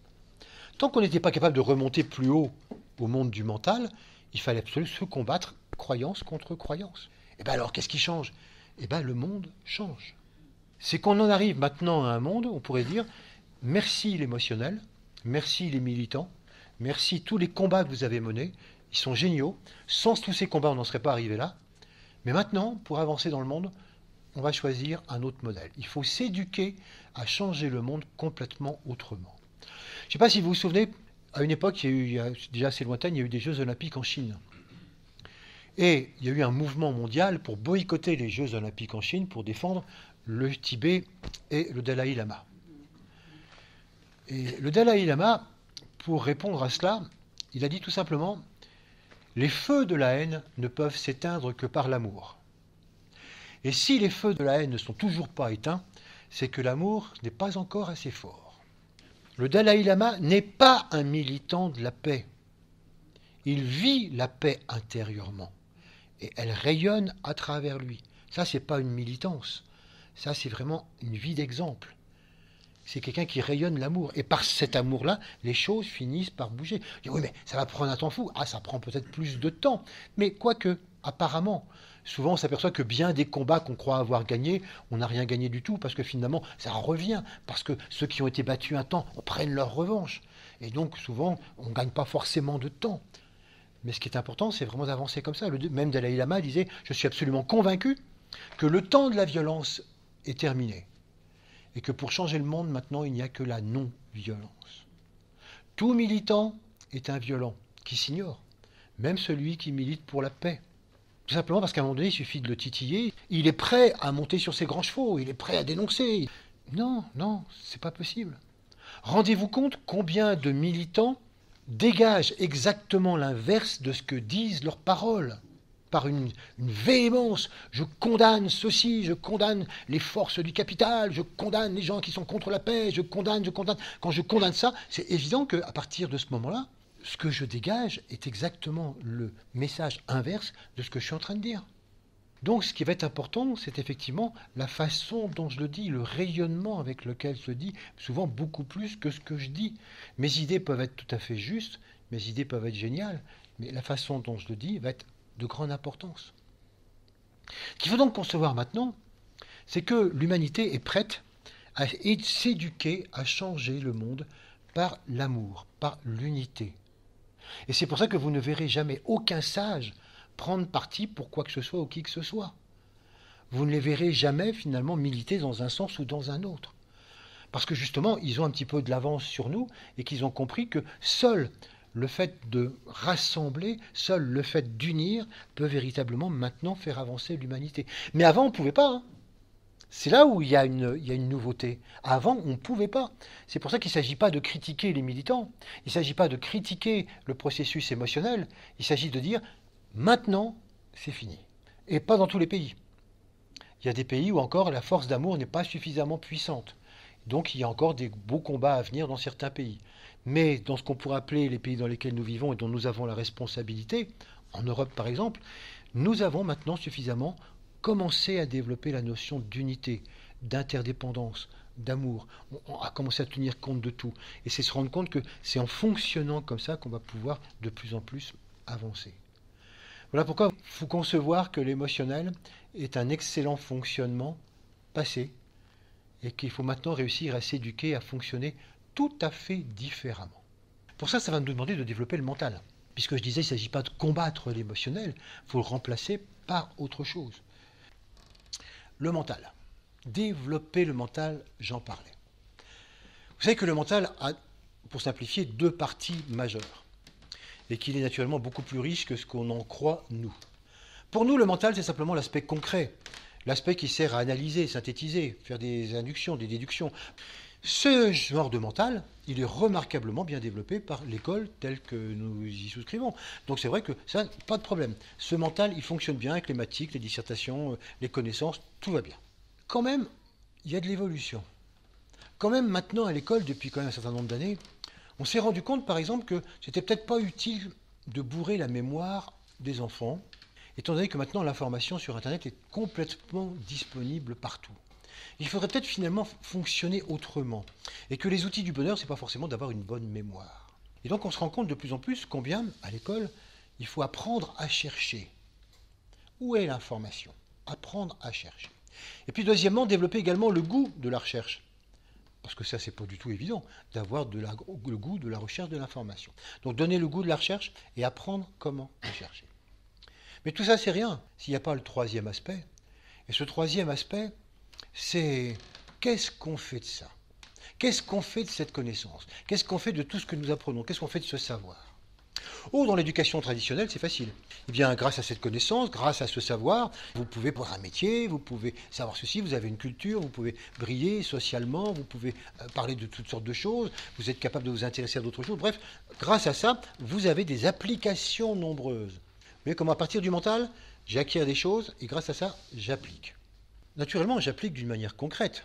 Tant qu'on n'était pas capable de remonter plus haut au monde du mental, il fallait absolument se combattre croyance contre croyance. Et bien alors, qu'est-ce qui change? Et bien le monde change. C'est qu'on en arrive maintenant à un monde, on pourrait dire, merci l'émotionnel, merci les militants, merci tous les combats que vous avez menés, ils sont géniaux. Sans tous ces combats, on n'en serait pas arrivé là. Mais maintenant, pour avancer dans le monde, on va choisir un autre modèle. Il faut s'éduquer à changer le monde complètement autrement. Je ne sais pas si vous vous souvenez, À une époque, il y a déjà assez lointaine, il y a eu des Jeux Olympiques en Chine. Et il y a eu un mouvement mondial pour boycotter les Jeux Olympiques en Chine pour défendre le Tibet et le Dalai Lama. Et le Dalai Lama, pour répondre à cela, il a dit tout simplement, les feux de la haine ne peuvent s'éteindre que par l'amour. Et si les feux de la haine ne sont toujours pas éteints, c'est que l'amour n'est pas encore assez fort. Le Dalai Lama n'est pas un militant de la paix. Il vit la paix intérieurement. Et elle rayonne à travers lui. Ça, c'est pas une militance. Ça, c'est vraiment une vie d'exemple. C'est quelqu'un qui rayonne l'amour. Et par cet amour-là, les choses finissent par bouger. Je dis, oui, mais ça va prendre un temps fou. Ah, ça prend peut-être plus de temps. Mais quoique, apparemment, souvent on s'aperçoit que bien des combats qu'on croit avoir gagnés, on n'a rien gagné du tout, parce que finalement, ça revient. Parce que ceux qui ont été battus un temps prennent leur revanche. Et donc, souvent, on ne gagne pas forcément de temps. Mais ce qui est important, c'est vraiment d'avancer comme ça. Même Dalai Lama disait, je suis absolument convaincu que le temps de la violence est terminé. Et que pour changer le monde, maintenant, il n'y a que la non-violence. Tout militant est un violent qui s'ignore, même celui qui milite pour la paix. Tout simplement parce qu'à un moment donné, il suffit de le titiller. Il est prêt à monter sur ses grands chevaux, il est prêt à dénoncer. Non, non, c'est pas possible. Rendez-vous compte combien de militants dégagent exactement l'inverse de ce que disent leurs paroles. Par une véhémence, je condamne ceci, je condamne les forces du capital, je condamne les gens qui sont contre la paix, je condamne. Quand je condamne ça, c'est évident qu'à partir de ce moment-là, ce que je dégage est exactement le message inverse de ce que je suis en train de dire. Donc ce qui va être important, c'est effectivement la façon dont je le dis, le rayonnement avec lequel je le dis, souvent beaucoup plus que ce que je dis. Mes idées peuvent être tout à fait justes, mes idées peuvent être géniales, mais la façon dont je le dis va être de grande importance. Ce qu'il faut donc concevoir maintenant, c'est que l'humanité est prête à s'éduquer, à changer le monde par l'amour, par l'unité. Et c'est pour ça que vous ne verrez jamais aucun sage prendre parti pour quoi que ce soit ou qui que ce soit. Vous ne les verrez jamais finalement militer dans un sens ou dans un autre. Parce que justement, ils ont un petit peu de l'avance sur nous et qu'ils ont compris que seul le fait de rassembler, seul le fait d'unir peut véritablement maintenant faire avancer l'humanité. Mais avant, on ne pouvait pas. Hein. C'est là où il y a une nouveauté. Avant, on ne pouvait pas. C'est pour ça qu'il ne s'agit pas de critiquer les militants, il ne s'agit pas de critiquer le processus émotionnel, il s'agit de dire, maintenant, c'est fini. Et pas dans tous les pays. Il y a des pays où encore la force d'amour n'est pas suffisamment puissante. Donc il y a encore des beaux combats à venir dans certains pays. Mais dans ce qu'on pourrait appeler les pays dans lesquels nous vivons et dont nous avons la responsabilité, en Europe par exemple, nous avons maintenant suffisamment commencé à développer la notion d'unité, d'interdépendance, d'amour. On a commencé à tenir compte de tout. Et c'est se rendre compte que c'est en fonctionnant comme ça qu'on va pouvoir de plus en plus avancer. Voilà pourquoi il faut concevoir que l'émotionnel est un excellent fonctionnement passé et qu'il faut maintenant réussir à s'éduquer, à fonctionner tout à fait différemment. Pour ça, ça va nous demander de développer le mental. Puisque je disais, il ne s'agit pas de combattre l'émotionnel, il faut le remplacer par autre chose. Le mental. Développer le mental, j'en parlais. Vous savez que le mental a, pour simplifier, deux parties majeures. Et qu'il est naturellement beaucoup plus riche que ce qu'on en croit, nous. Pour nous, le mental, c'est simplement l'aspect concret. L'aspect qui sert à analyser, synthétiser, faire des inductions, des déductions. Ce genre de mental, il est remarquablement bien développé par l'école telle que nous y souscrivons. Donc c'est vrai que ça, pas de problème. Ce mental, il fonctionne bien avec les mathématiques, les dissertations, les connaissances, tout va bien. Quand même, il y a de l'évolution. Quand même, maintenant, à l'école, depuis quand même un certain nombre d'années, on s'est rendu compte, par exemple, que c'était peut-être pas utile de bourrer la mémoire des enfants, étant donné que maintenant l'information sur Internet est complètement disponible partout. Il faudrait peut-être finalement fonctionner autrement. Et que les outils du bonheur, ce n'est pas forcément d'avoir une bonne mémoire. Et donc on se rend compte de plus en plus combien, à l'école, il faut apprendre à chercher. Où est l'information? Apprendre à chercher. Et puis deuxièmement, développer également le goût de la recherche. Parce que ça, c'est pas du tout évident, d'avoir le goût de la recherche de l'information. Donc donner le goût de la recherche et apprendre comment la chercher. Mais tout ça, c'est rien s'il n'y a pas le troisième aspect. Et ce troisième aspect, c'est qu'est-ce qu'on fait de ça? Qu'est-ce qu'on fait de cette connaissance? Qu'est-ce qu'on fait de tout ce que nous apprenons? Qu'est-ce qu'on fait de ce savoir? Oh, dans l'éducation traditionnelle, c'est facile. Eh bien, grâce à cette connaissance, grâce à ce savoir, vous pouvez avoir un métier, vous pouvez savoir ceci, vous avez une culture, vous pouvez briller socialement, vous pouvez parler de toutes sortes de choses, vous êtes capable de vous intéresser à d'autres choses. Bref, grâce à ça, vous avez des applications nombreuses. Vous voyez comment à partir du mental, j'acquiers des choses et grâce à ça, j'applique. Naturellement, j'applique d'une manière concrète.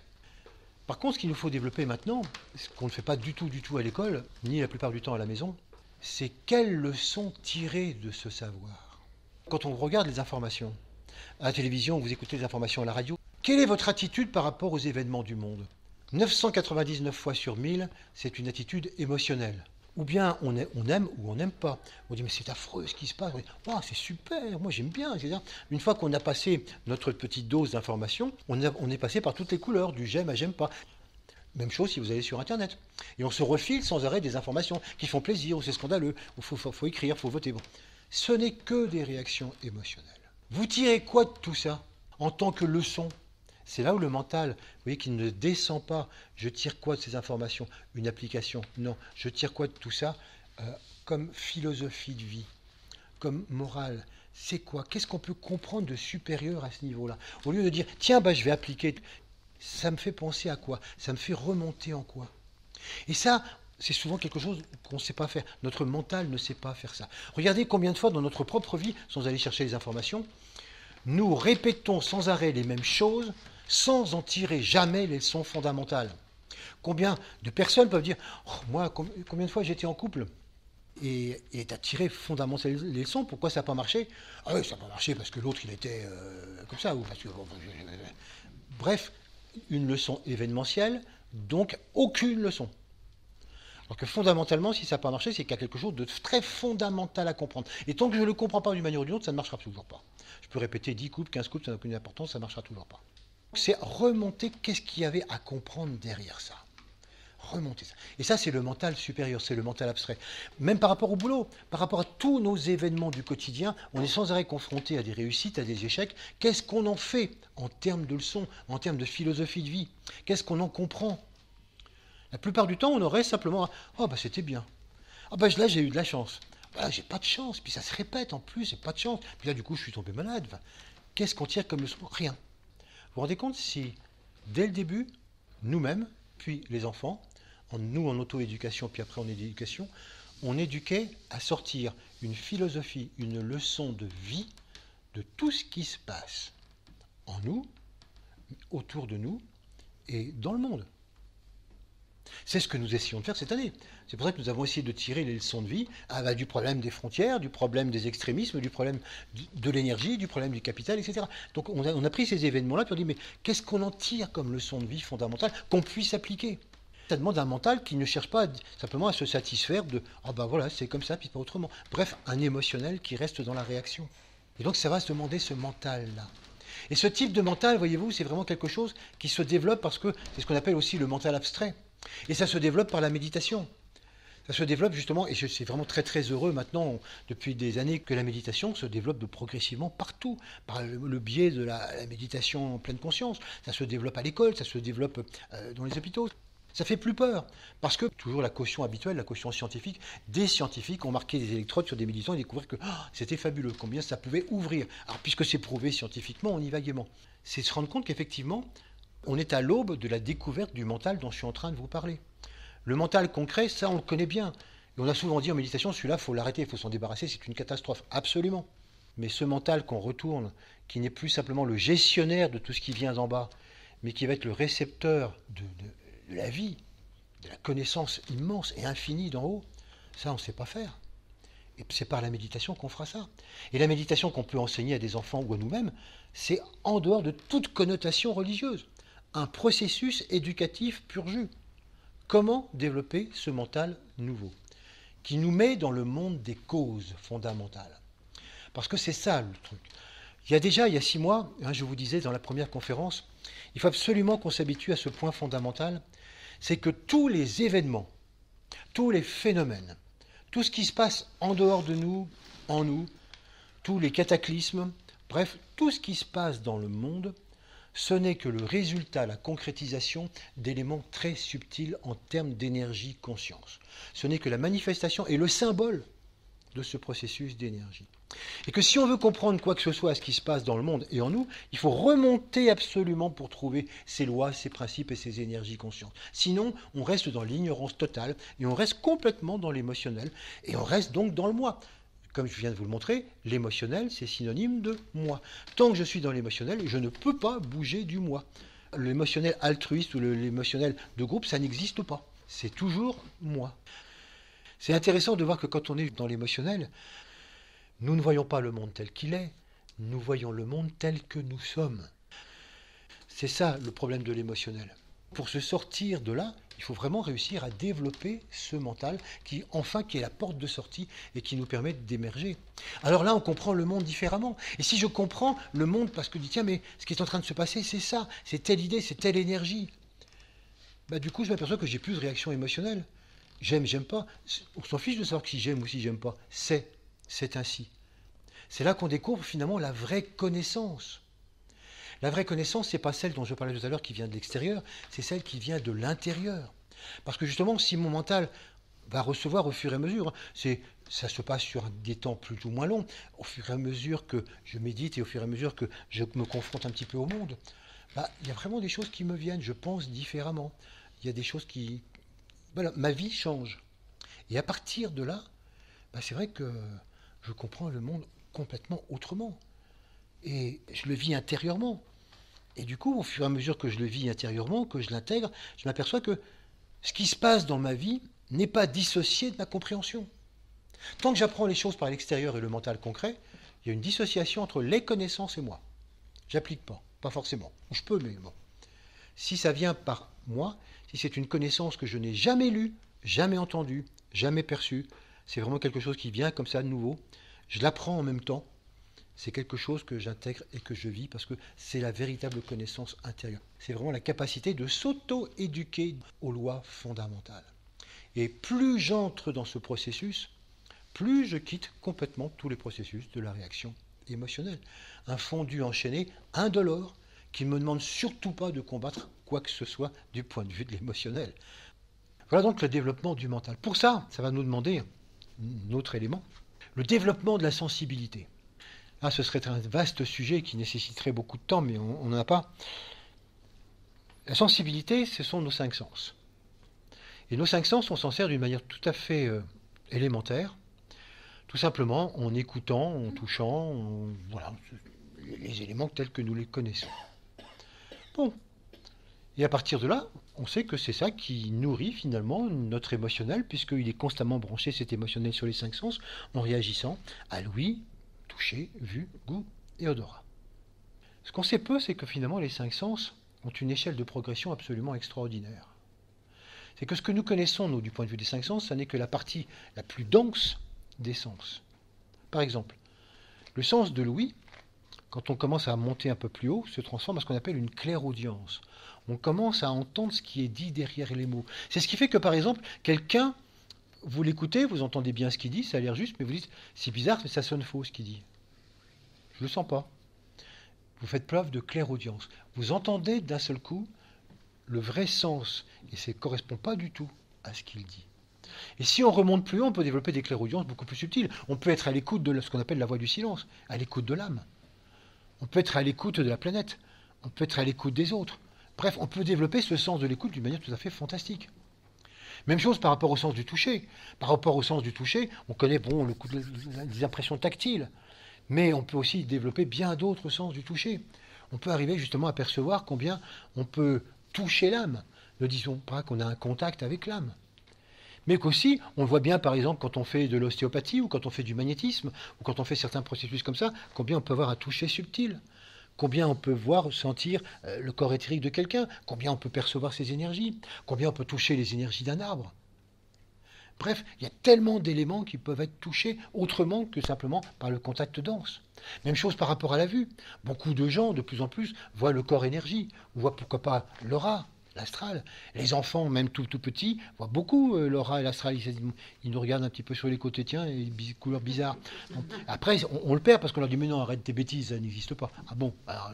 Par contre, ce qu'il nous faut développer maintenant, ce qu'on ne fait pas du tout à l'école, ni la plupart du temps à la maison, c'est quelles leçons tirer de ce savoir. Quand on regarde les informations, à la télévision, vous écoutez les informations à la radio, quelle est votre attitude par rapport aux événements du monde? 999 fois sur 1000, c'est une attitude émotionnelle. Ou bien on aime ou on n'aime pas. On dit mais c'est affreux ce qui se passe. On dit oh, c'est super, moi j'aime bien, etc. Une fois qu'on a passé notre petite dose d'information, on est passé par toutes les couleurs, du j'aime à j'aime pas. Même chose si vous allez sur Internet. Et on se refile sans arrêt des informations qui font plaisir, ou c'est scandaleux, ou faut écrire, faut voter. Bon. Ce n'est que des réactions émotionnelles. Vous tirez quoi de tout ça en tant que leçon? C'est là où le mental, vous voyez, qui ne descend pas. Je tire quoi de ces informations? Une application? Non. Je tire quoi de tout ça comme philosophie de vie, comme morale? C'est quoi? Qu'est-ce qu'on peut comprendre de supérieur à ce niveau-là? Au lieu de dire, tiens, je vais appliquer... Ça me fait penser à quoi? Ça me fait remonter en quoi? Et ça, c'est souvent quelque chose qu'on ne sait pas faire. Notre mental ne sait pas faire ça. Regardez combien de fois dans notre propre vie, sans aller chercher les informations, nous répétons sans arrêt les mêmes choses sans en tirer jamais les leçons fondamentales. Combien de personnes peuvent dire oh, moi, combien de fois j'étais en couple et tu as tiré fondamentalement les leçons, pourquoi ça n'a pas marché? Ah oui, ça n'a pas marché parce que l'autre il était comme ça. Ou parce que, bref, une leçon événementielle, donc aucune leçon. Alors que fondamentalement, si ça n'a pas marché, c'est qu'il y a quelque chose de très fondamental à comprendre. Et tant que je ne le comprends pas d'une manière ou d'une autre, ça ne marchera toujours pas. Je peux répéter 10 couples, 15 couples, ça n'a aucune importance, ça ne marchera toujours pas. C'est remonter qu'est-ce qu'il y avait à comprendre derrière ça. Remonter ça. Et ça, c'est le mental supérieur, c'est le mental abstrait. Même par rapport au boulot, par rapport à tous nos événements du quotidien, on est sans arrêt confronté à des réussites, à des échecs. Qu'est-ce qu'on en fait en termes de leçons, en termes de philosophie de vie? Qu'est-ce qu'on en comprend? La plupart du temps, on aurait simplement « Oh, c'était bien. Ah, là, j'ai eu de la chance. Là, j'ai pas de chance. » Puis ça se répète en plus, j'ai pas de chance. Puis là, du coup, je suis tombé malade. Enfin, qu'est-ce qu'on tire comme leçon? Rien. Vous vous rendez compte si, dès le début, nous-mêmes, puis les enfants, nous en auto-éducation, puis après en éducation, on éduquait à sortir une philosophie, une leçon de vie de tout ce qui se passe en nous, autour de nous et dans le monde. C'est ce que nous essayons de faire cette année. C'est pour ça que nous avons essayé de tirer les leçons de vie du problème des frontières, du problème des extrémismes, du problème de l'énergie, du problème du capital, etc. Donc on a pris ces événements-là pour dire mais qu'est-ce qu'on en tire comme leçon de vie fondamentale qu'on puisse appliquer? Ça demande un mental qui ne cherche pas simplement à se satisfaire de « Ah ben voilà, c'est comme ça, puis pas autrement ». Bref, un émotionnel qui reste dans la réaction. Et donc ça va se demander ce mental-là. Et ce type de mental, voyez-vous, c'est vraiment quelque chose qui se développe parce que c'est ce qu'on appelle aussi le mental abstrait. Et ça se développe par la méditation. Ça se développe justement, et je suis vraiment très très heureux maintenant, depuis des années, que la méditation se développe progressivement partout, par le biais de la méditation en pleine conscience. Ça se développe à l'école, ça se développe dans les hôpitaux. Ça fait plus peur, parce que toujours la caution habituelle, la caution scientifique, des scientifiques ont marqué des électrodes sur des méditants et découvert que c'était fabuleux, combien ça pouvait ouvrir. Alors puisque c'est prouvé scientifiquement, on y va gaiement. C'est se rendre compte qu'effectivement, on est à l'aube de la découverte du mental dont je suis en train de vous parler. Le mental concret, ça on le connaît bien. Et on a souvent dit en méditation, celui-là, il faut l'arrêter, il faut s'en débarrasser, c'est une catastrophe. Absolument. Mais ce mental qu'on retourne, qui n'est plus simplement le gestionnaire de tout ce qui vient en bas, mais qui va être le récepteur de la vie, de la connaissance immense et infinie d'en haut, ça on ne sait pas faire. Et c'est par la méditation qu'on fera ça. Et la méditation qu'on peut enseigner à des enfants ou à nous-mêmes, c'est en dehors de toute connotation religieuse. Un processus éducatif pur jus. Comment développer ce mental nouveau, qui nous met dans le monde des causes fondamentales. Parce que c'est ça le truc. Il y a 6 mois, je vous disais dans la première conférence, il faut absolument qu'on s'habitue à ce point fondamental, c'est que tous les événements, tous les phénomènes, tout ce qui se passe en dehors de nous, en nous, tous les cataclysmes, bref, tout ce qui se passe dans le monde, ce n'est que le résultat, la concrétisation d'éléments très subtils en termes d'énergie-conscience. Ce n'est que la manifestation et le symbole de ce processus d'énergie. Et que si on veut comprendre quoi que ce soit à ce qui se passe dans le monde et en nous, il faut remonter absolument pour trouver ces lois, ces principes et ces énergies conscientes. Sinon, on reste dans l'ignorance totale et on reste complètement dans l'émotionnel et on reste donc dans le moi. Comme je viens de vous le montrer, l'émotionnel, c'est synonyme de moi. Tant que je suis dans l'émotionnel, je ne peux pas bouger du moi. L'émotionnel altruiste ou l'émotionnel de groupe, ça n'existe pas. C'est toujours moi. C'est intéressant de voir que quand on est dans l'émotionnel, nous ne voyons pas le monde tel qu'il est, nous voyons le monde tel que nous sommes. C'est ça le problème de l'émotionnel. Pour se sortir de là, il faut vraiment réussir à développer ce mental qui est la porte de sortie et qui nous permet d'émerger. Alors là, on comprend le monde différemment. Et si je comprends le monde parce que je dis, tiens, mais ce qui est en train de se passer, c'est ça, c'est telle idée, c'est telle énergie. Du coup, je m'aperçois que j'ai plus de réaction émotionnelle. J'aime, j'aime pas. On s'en fiche de savoir si j'aime ou si j'aime pas. C'est ainsi. C'est là qu'on découvre finalement la vraie connaissance. La vraie connaissance, ce n'est pas celle dont je parlais tout à l'heure qui vient de l'extérieur, c'est celle qui vient de l'intérieur. Parce que justement, si mon mental va recevoir au fur et à mesure, ça se passe sur des temps plus ou moins longs, au fur et à mesure que je médite et au fur et à mesure que je me confronte un petit peu au monde, il y a vraiment des choses qui me viennent, je pense différemment. Il y a des choses qui... Voilà, ma vie change. Et à partir de là, c'est vrai que je comprends le monde complètement autrement. Et je le vis intérieurement. Et du coup, au fur et à mesure que je le vis intérieurement, que je l'intègre, je m'aperçois que ce qui se passe dans ma vie n'est pas dissocié de ma compréhension. Tant que j'apprends les choses par l'extérieur et le mental concret, il y a une dissociation entre les connaissances et moi. J'applique pas forcément. Je peux, mais bon. Si ça vient par moi, si c'est une connaissance que je n'ai jamais lue, jamais entendue, jamais perçue, c'est vraiment quelque chose qui vient comme ça de nouveau, je l'apprends en même temps, c'est quelque chose que j'intègre et que je vis parce que c'est la véritable connaissance intérieure. C'est vraiment la capacité de s'auto-éduquer aux lois fondamentales. Et plus j'entre dans ce processus, plus je quitte complètement tous les processus de la réaction émotionnelle. Un fondu enchaîné, indolore, qui ne me demande surtout pas de combattre quoi que ce soit du point de vue de l'émotionnel. Voilà donc le développement du mental. Pour ça, ça va nous demander un autre élément, le développement de la sensibilité. Là, ce serait un vaste sujet qui nécessiterait beaucoup de temps, mais on n'en a pas. La sensibilité, ce sont nos 5 sens. Et nos 5 sens, on s'en sert d'une manière tout à fait élémentaire, tout simplement en écoutant, en touchant, voilà, les éléments tels que nous les connaissons. Bon. Et à partir de là, on sait que c'est ça qui nourrit finalement notre émotionnel, puisqu'il est constamment branché, cet émotionnel, sur les 5 sens, en réagissant à l'ouïe, toucher, vue, goût et odorat. Ce qu'on sait peu, c'est que finalement les 5 sens ont une échelle de progression absolument extraordinaire. C'est que ce que nous connaissons, nous, du point de vue des 5 sens, ça n'est que la partie la plus dense des sens. Par exemple, le sens de l'ouïe, quand on commence à monter un peu plus haut, se transforme en ce qu'on appelle une clairaudience. On commence à entendre ce qui est dit derrière les mots. C'est ce qui fait que, par exemple, quelqu'un, vous l'écoutez, vous entendez bien ce qu'il dit, ça a l'air juste, mais vous dites, c'est bizarre, mais ça sonne faux ce qu'il dit. Je ne le sens pas. Vous faites preuve de clairaudience. Vous entendez d'un seul coup le vrai sens, et ça ne correspond pas du tout à ce qu'il dit. Et si on remonte plus haut, on peut développer des clairaudiences beaucoup plus subtiles. On peut être à l'écoute de ce qu'on appelle la voix du silence, à l'écoute de l'âme. On peut être à l'écoute de la planète. On peut être à l'écoute des autres. Bref, on peut développer ce sens de l'écoute d'une manière tout à fait fantastique. Même chose par rapport au sens du toucher. Par rapport au sens du toucher, on connaît les impressions tactiles. Mais on peut aussi développer bien d'autres sens du toucher. On peut arriver justement à percevoir combien on peut toucher l'âme. Ne disons pas qu'on a un contact avec l'âme. Mais qu'aussi, on le voit bien par exemple quand on fait de l'ostéopathie ou quand on fait du magnétisme ou quand on fait certains processus comme ça, combien on peut avoir un toucher subtil. Combien on peut voir, sentir le corps éthérique de quelqu'un, combien on peut percevoir ses énergies, combien on peut toucher les énergies d'un arbre. Bref, il y a tellement d'éléments qui peuvent être touchés autrement que simplement par le contact dense. Même chose par rapport à la vue. Beaucoup de gens, de plus en plus, voient le corps énergie, voient pourquoi pas l'aura, l'astral. Les enfants, même tout petits, voient beaucoup l'aura et l'astral. Ils nous regardent un petit peu sur les côtés, tiens, et couleurs bizarres. Bon. Après, on le perd parce qu'on leur dit, mais non, arrête tes bêtises, ça n'existe pas. Ah bon, alors,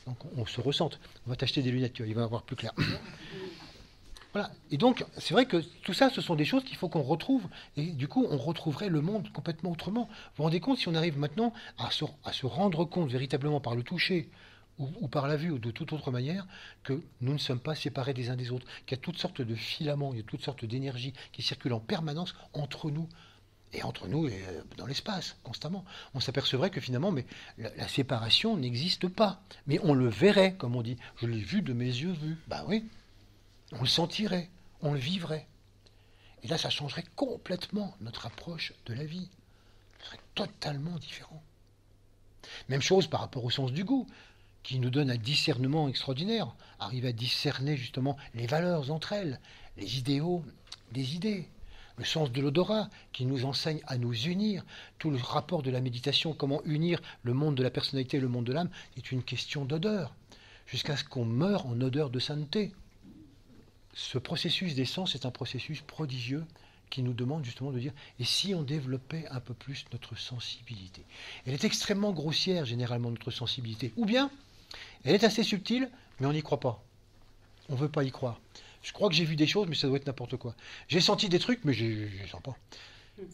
donc on se ressente. On va t'acheter des lunettes, tu vois, il va avoir plus clair. Voilà. Et donc, c'est vrai que tout ça, ce sont des choses qu'il faut qu'on retrouve. Et du coup, on retrouverait le monde complètement autrement. Vous vous rendez compte, si on arrive maintenant à se rendre compte véritablement par le toucher, ou par la vue, ou de toute autre manière, que nous ne sommes pas séparés des uns des autres, qu'il y a toutes sortes de filaments, il y a toutes sortes d'énergies qui circulent en permanence entre nous, et dans l'espace, constamment. On s'apercevrait que finalement, mais la séparation n'existe pas. Mais on le verrait, comme on dit. Je l'ai vu de mes yeux vus. Ben oui. On le sentirait, on le vivrait. Et là, ça changerait complètement notre approche de la vie. Ce serait totalement différent. Même chose par rapport au sens du goût, qui nous donne un discernement extraordinaire. Arriver à discerner justement les valeurs entre elles, les idéaux des idées. Le sens de l'odorat, qui nous enseigne à nous unir. Tout le rapport de la méditation, comment unir le monde de la personnalité et le monde de l'âme, est une question d'odeur. Jusqu'à ce qu'on meure en odeur de sainteté. Ce processus des sens est un processus prodigieux qui nous demande justement de dire et si on développait un peu plus notre sensibilité. Elle est extrêmement grossière généralement notre sensibilité, ou bien elle est assez subtile mais on n'y croit pas. On ne veut pas y croire. Je crois que j'ai vu des choses mais ça doit être n'importe quoi. J'ai senti des trucs mais je ne sens pas.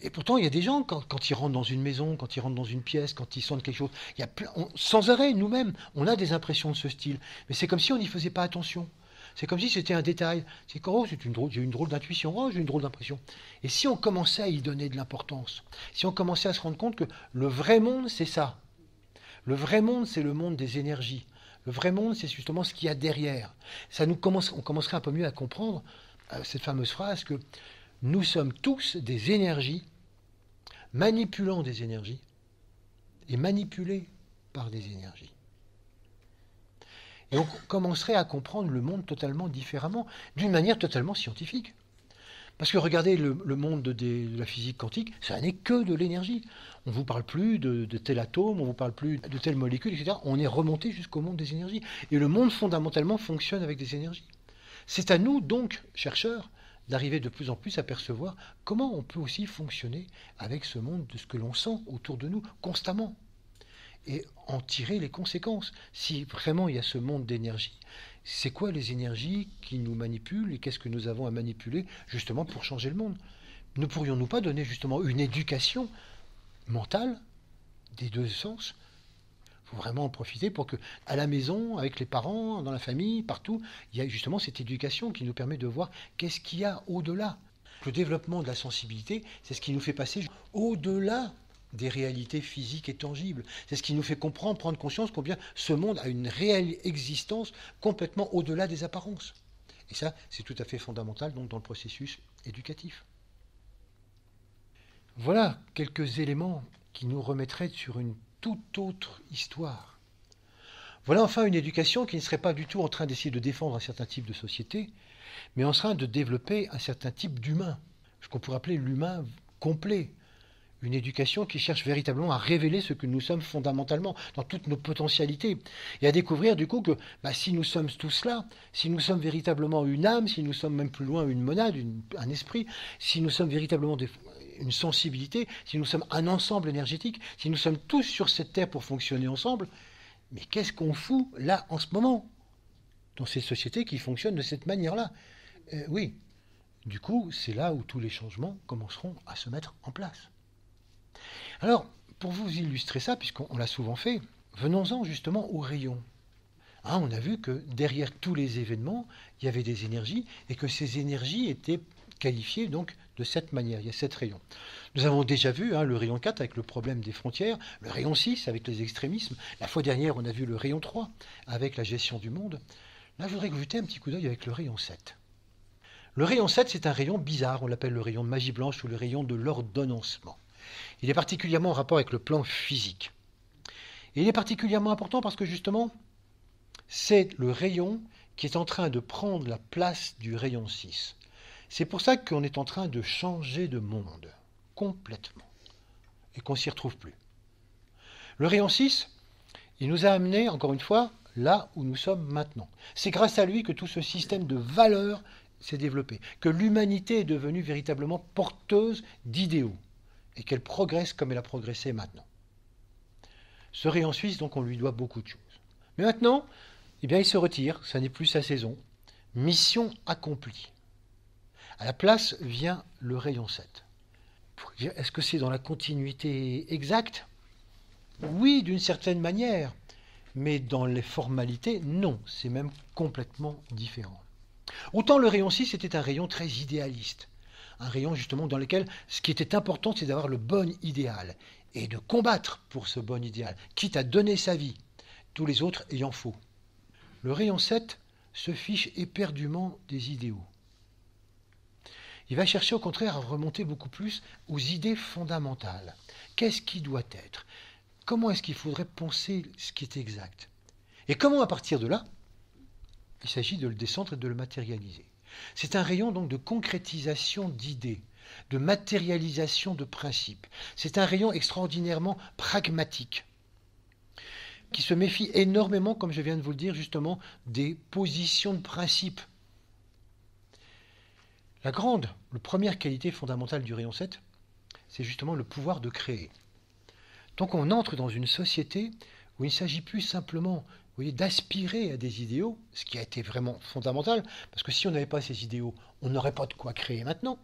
Et pourtant il y a des gens quand ils rentrent dans une maison, quand ils rentrent dans une pièce, quand ils sentent quelque chose, il y a sans arrêt nous-mêmes on a des impressions de ce style, mais c'est comme si on n'y faisait pas attention. C'est comme si c'était un détail. C'est comme, oh, j'ai une drôle d'intuition, oh, j'ai une drôle d'impression. Et si on commençait à y donner de l'importance, si on commençait à se rendre compte que le vrai monde, c'est ça. Le vrai monde, c'est le monde des énergies. Le vrai monde, c'est justement ce qu'il y a derrière. On commencerait un peu mieux à comprendre cette fameuse phrase que nous sommes tous des énergies, manipulant des énergies et manipulés par des énergies. Et on commencerait à comprendre le monde totalement différemment, d'une manière totalement scientifique. Parce que regardez le monde de la physique quantique, ça n'est que de l'énergie. On ne vous parle plus de tel atome, on ne vous parle plus de telle molécule, etc. On est remonté jusqu'au monde des énergies. Et le monde fondamentalement fonctionne avec des énergies. C'est à nous donc, chercheurs, d'arriver de plus en plus à percevoir comment on peut aussi fonctionner avec ce monde de ce que l'on sent autour de nous constamment. Et en tirer les conséquences. Si vraiment il y a ce monde d'énergie, c'est quoi les énergies qui nous manipulent et qu'est-ce que nous avons à manipuler justement pour changer le monde? Ne pourrions-nous pas donner justement une éducation mentale des deux sens? Il faut vraiment en profiter pour que, à la maison, avec les parents, dans la famille, partout, il y a justement cette éducation qui nous permet de voir qu'est-ce qu'il y a au-delà. Le développement de la sensibilité, c'est ce qui nous fait passer au-delà des réalités physiques et tangibles. C'est ce qui nous fait comprendre, prendre conscience combien ce monde a une réelle existence complètement au-delà des apparences. Et ça, c'est tout à fait fondamental donc, dans le processus éducatif. Voilà quelques éléments qui nous remettraient sur une toute autre histoire. Voilà enfin une éducation qui ne serait pas du tout en train d'essayer de défendre un certain type de société, mais en train de développer un certain type d'humain, ce qu'on pourrait appeler l'humain complet. Une éducation qui cherche véritablement à révéler ce que nous sommes fondamentalement, dans toutes nos potentialités, et à découvrir du coup que si nous sommes tous là, si nous sommes véritablement une âme, si nous sommes même plus loin une monade, un esprit, si nous sommes véritablement une sensibilité, si nous sommes un ensemble énergétique, si nous sommes tous sur cette terre pour fonctionner ensemble, mais qu'est-ce qu'on fout là en ce moment, dans ces sociétés qui fonctionnent de cette manière-là? Oui, du coup, c'est là où tous les changements commenceront à se mettre en place. Alors, pour vous illustrer ça, puisqu'on l'a souvent fait, venons-en justement aux rayons. On a vu que derrière tous les événements, il y avait des énergies, et que ces énergies étaient qualifiées donc de cette manière. Il y a 7 rayons. Nous avons déjà vu le rayon 4 avec le problème des frontières, le rayon 6 avec les extrémismes. La fois dernière, on a vu le rayon 3 avec la gestion du monde. Là, je voudrais que vous jetiez un petit coup d'œil avec le rayon 7. Le rayon 7, c'est un rayon bizarre, on l'appelle le rayon de magie blanche ou le rayon de l'ordonnancement. Il est particulièrement en rapport avec le plan physique. Et il est particulièrement important parce que justement, c'est le rayon qui est en train de prendre la place du rayon 6. C'est pour ça qu'on est en train de changer de monde, complètement, et qu'on ne s'y retrouve plus. Le rayon 6, il nous a amené, encore une fois, là où nous sommes maintenant. C'est grâce à lui que tout ce système de valeurs s'est développé, que l'humanité est devenue véritablement porteuse d'idéaux et qu'elle progresse comme elle a progressé maintenant. Ce rayon suisse, donc, on lui doit beaucoup de choses. Mais maintenant, eh bien, il se retire, ça n'est plus sa saison. Mission accomplie. À la place vient le rayon 7. Est-ce que c'est dans la continuité exacte? Oui, d'une certaine manière, mais dans les formalités, non, c'est même complètement différent. Autant le rayon 6 était un rayon très idéaliste, un rayon justement dans lequel ce qui était important, c'est d'avoir le bon idéal et de combattre pour ce bon idéal, quitte à donner sa vie, tous les autres ayant faux. Le rayon 7 se fiche éperdument des idéaux. Il va chercher au contraire à remonter beaucoup plus aux idées fondamentales. Qu'est-ce qui doit être? Comment est-ce qu'il faudrait penser ce qui est exact? Et comment à partir de là, il s'agit de le descendre et de le matérialiser. C'est un rayon donc de concrétisation d'idées, de matérialisation de principes. C'est un rayon extraordinairement pragmatique, qui se méfie énormément, comme je viens de vous le dire, justement, des positions de principe. La première qualité fondamentale du rayon 7, c'est justement le pouvoir de créer. Donc on entre dans une société où il ne s'agit plus simplement, vous voyez, d'aspirer à des idéaux, ce qui a été vraiment fondamental, parce que si on n'avait pas ces idéaux, on n'aurait pas de quoi créer maintenant.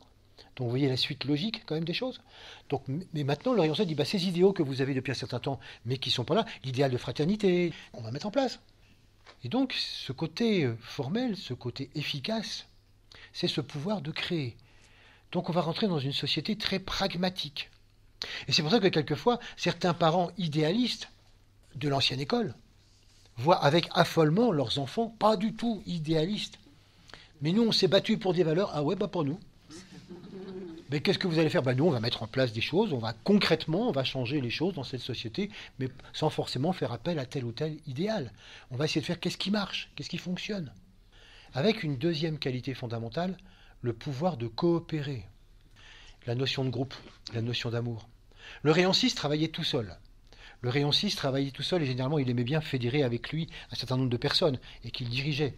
Donc vous voyez la suite logique quand même des choses. Donc, mais maintenant, le rayon 7 dit, ces idéaux que vous avez depuis un certain temps, mais qui ne sont pas là, l'idéal de fraternité, on va mettre en place. Et donc ce côté formel, ce côté efficace, c'est ce pouvoir de créer. Donc on va rentrer dans une société très pragmatique. Et c'est pour ça que quelquefois, certains parents idéalistes de l'ancienne école voient avec affolement leurs enfants pas du tout idéalistes. Mais nous, on s'est battus pour des valeurs. Ah ouais, pour nous. Mais qu'est-ce que vous allez faire? Nous, on va mettre en place des choses, on va changer les choses dans cette société, mais sans forcément faire appel à tel ou tel idéal. On va essayer de faire qu'est-ce qui marche, qu'est-ce qui fonctionne. Avec une deuxième qualité fondamentale, le pouvoir de coopérer. La notion de groupe, la notion d'amour. Le rayon 6 travaillait tout seul. Le rayon 6 travaillait tout seul et généralement il aimait bien fédérer avec lui un certain nombre de personnes et qu'il dirigeait.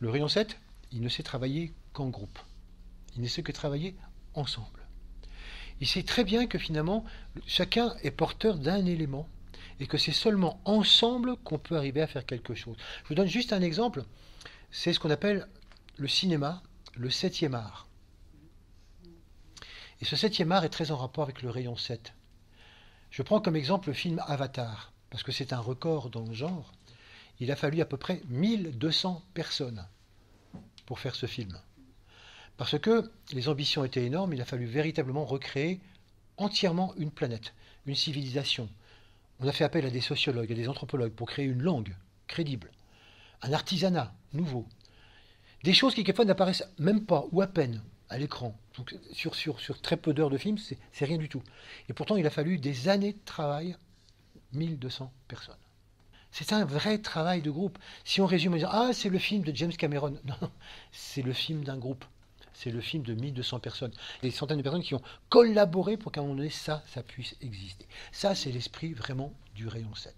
Le rayon 7, il ne sait travailler qu'en groupe. Il ne sait que travailler ensemble. Il sait très bien que finalement chacun est porteur d'un élément et que c'est seulement ensemble qu'on peut arriver à faire quelque chose. Je vous donne juste un exemple. C'est ce qu'on appelle le cinéma, le 7e art. Et ce 7e art est très en rapport avec le rayon 7. Je prends comme exemple le film Avatar, parce que c'est un record dans le genre. Il a fallu à peu près 1200 personnes pour faire ce film. Parce que les ambitions étaient énormes, il a fallu véritablement recréer entièrement une planète, une civilisation. On a fait appel à des sociologues, à des anthropologues pour créer une langue crédible, un artisanat nouveau. Des choses qui quelquefois n'apparaissent même pas, ou à peine, à l'écran. Donc sur très peu d'heures de film, c'est rien du tout. Et pourtant, il a fallu des années de travail, 1200 personnes. C'est un vrai travail de groupe. Si on résume, on dit « Ah, c'est le film de James Cameron ». Non, c'est le film d'un groupe. C'est le film de 1200 personnes. Des centaines de personnes qui ont collaboré pour qu'à un moment donné, ça puisse exister. Ça, c'est l'esprit vraiment du rayon 7.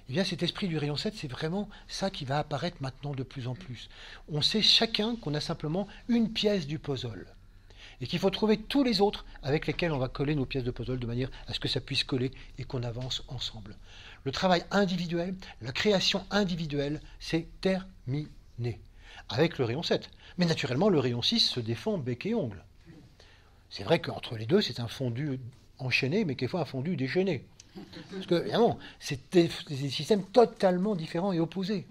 Eh bien, cet esprit du rayon 7, c'est vraiment ça qui va apparaître maintenant de plus en plus. On sait chacun qu'on a simplement une pièce du puzzle et qu'il faut trouver tous les autres avec lesquels on va coller nos pièces de puzzle de manière à ce que ça puisse coller et qu'on avance ensemble. Le travail individuel, la création individuelle, c'est terminé avec le rayon 7. Mais naturellement, le rayon 6 se défend bec et ongle. C'est vrai qu'entre les deux, c'est un fondu enchaîné, mais quelquefois un fondu déchaîné. Parce que, évidemment, c'est des systèmes totalement différents et opposés.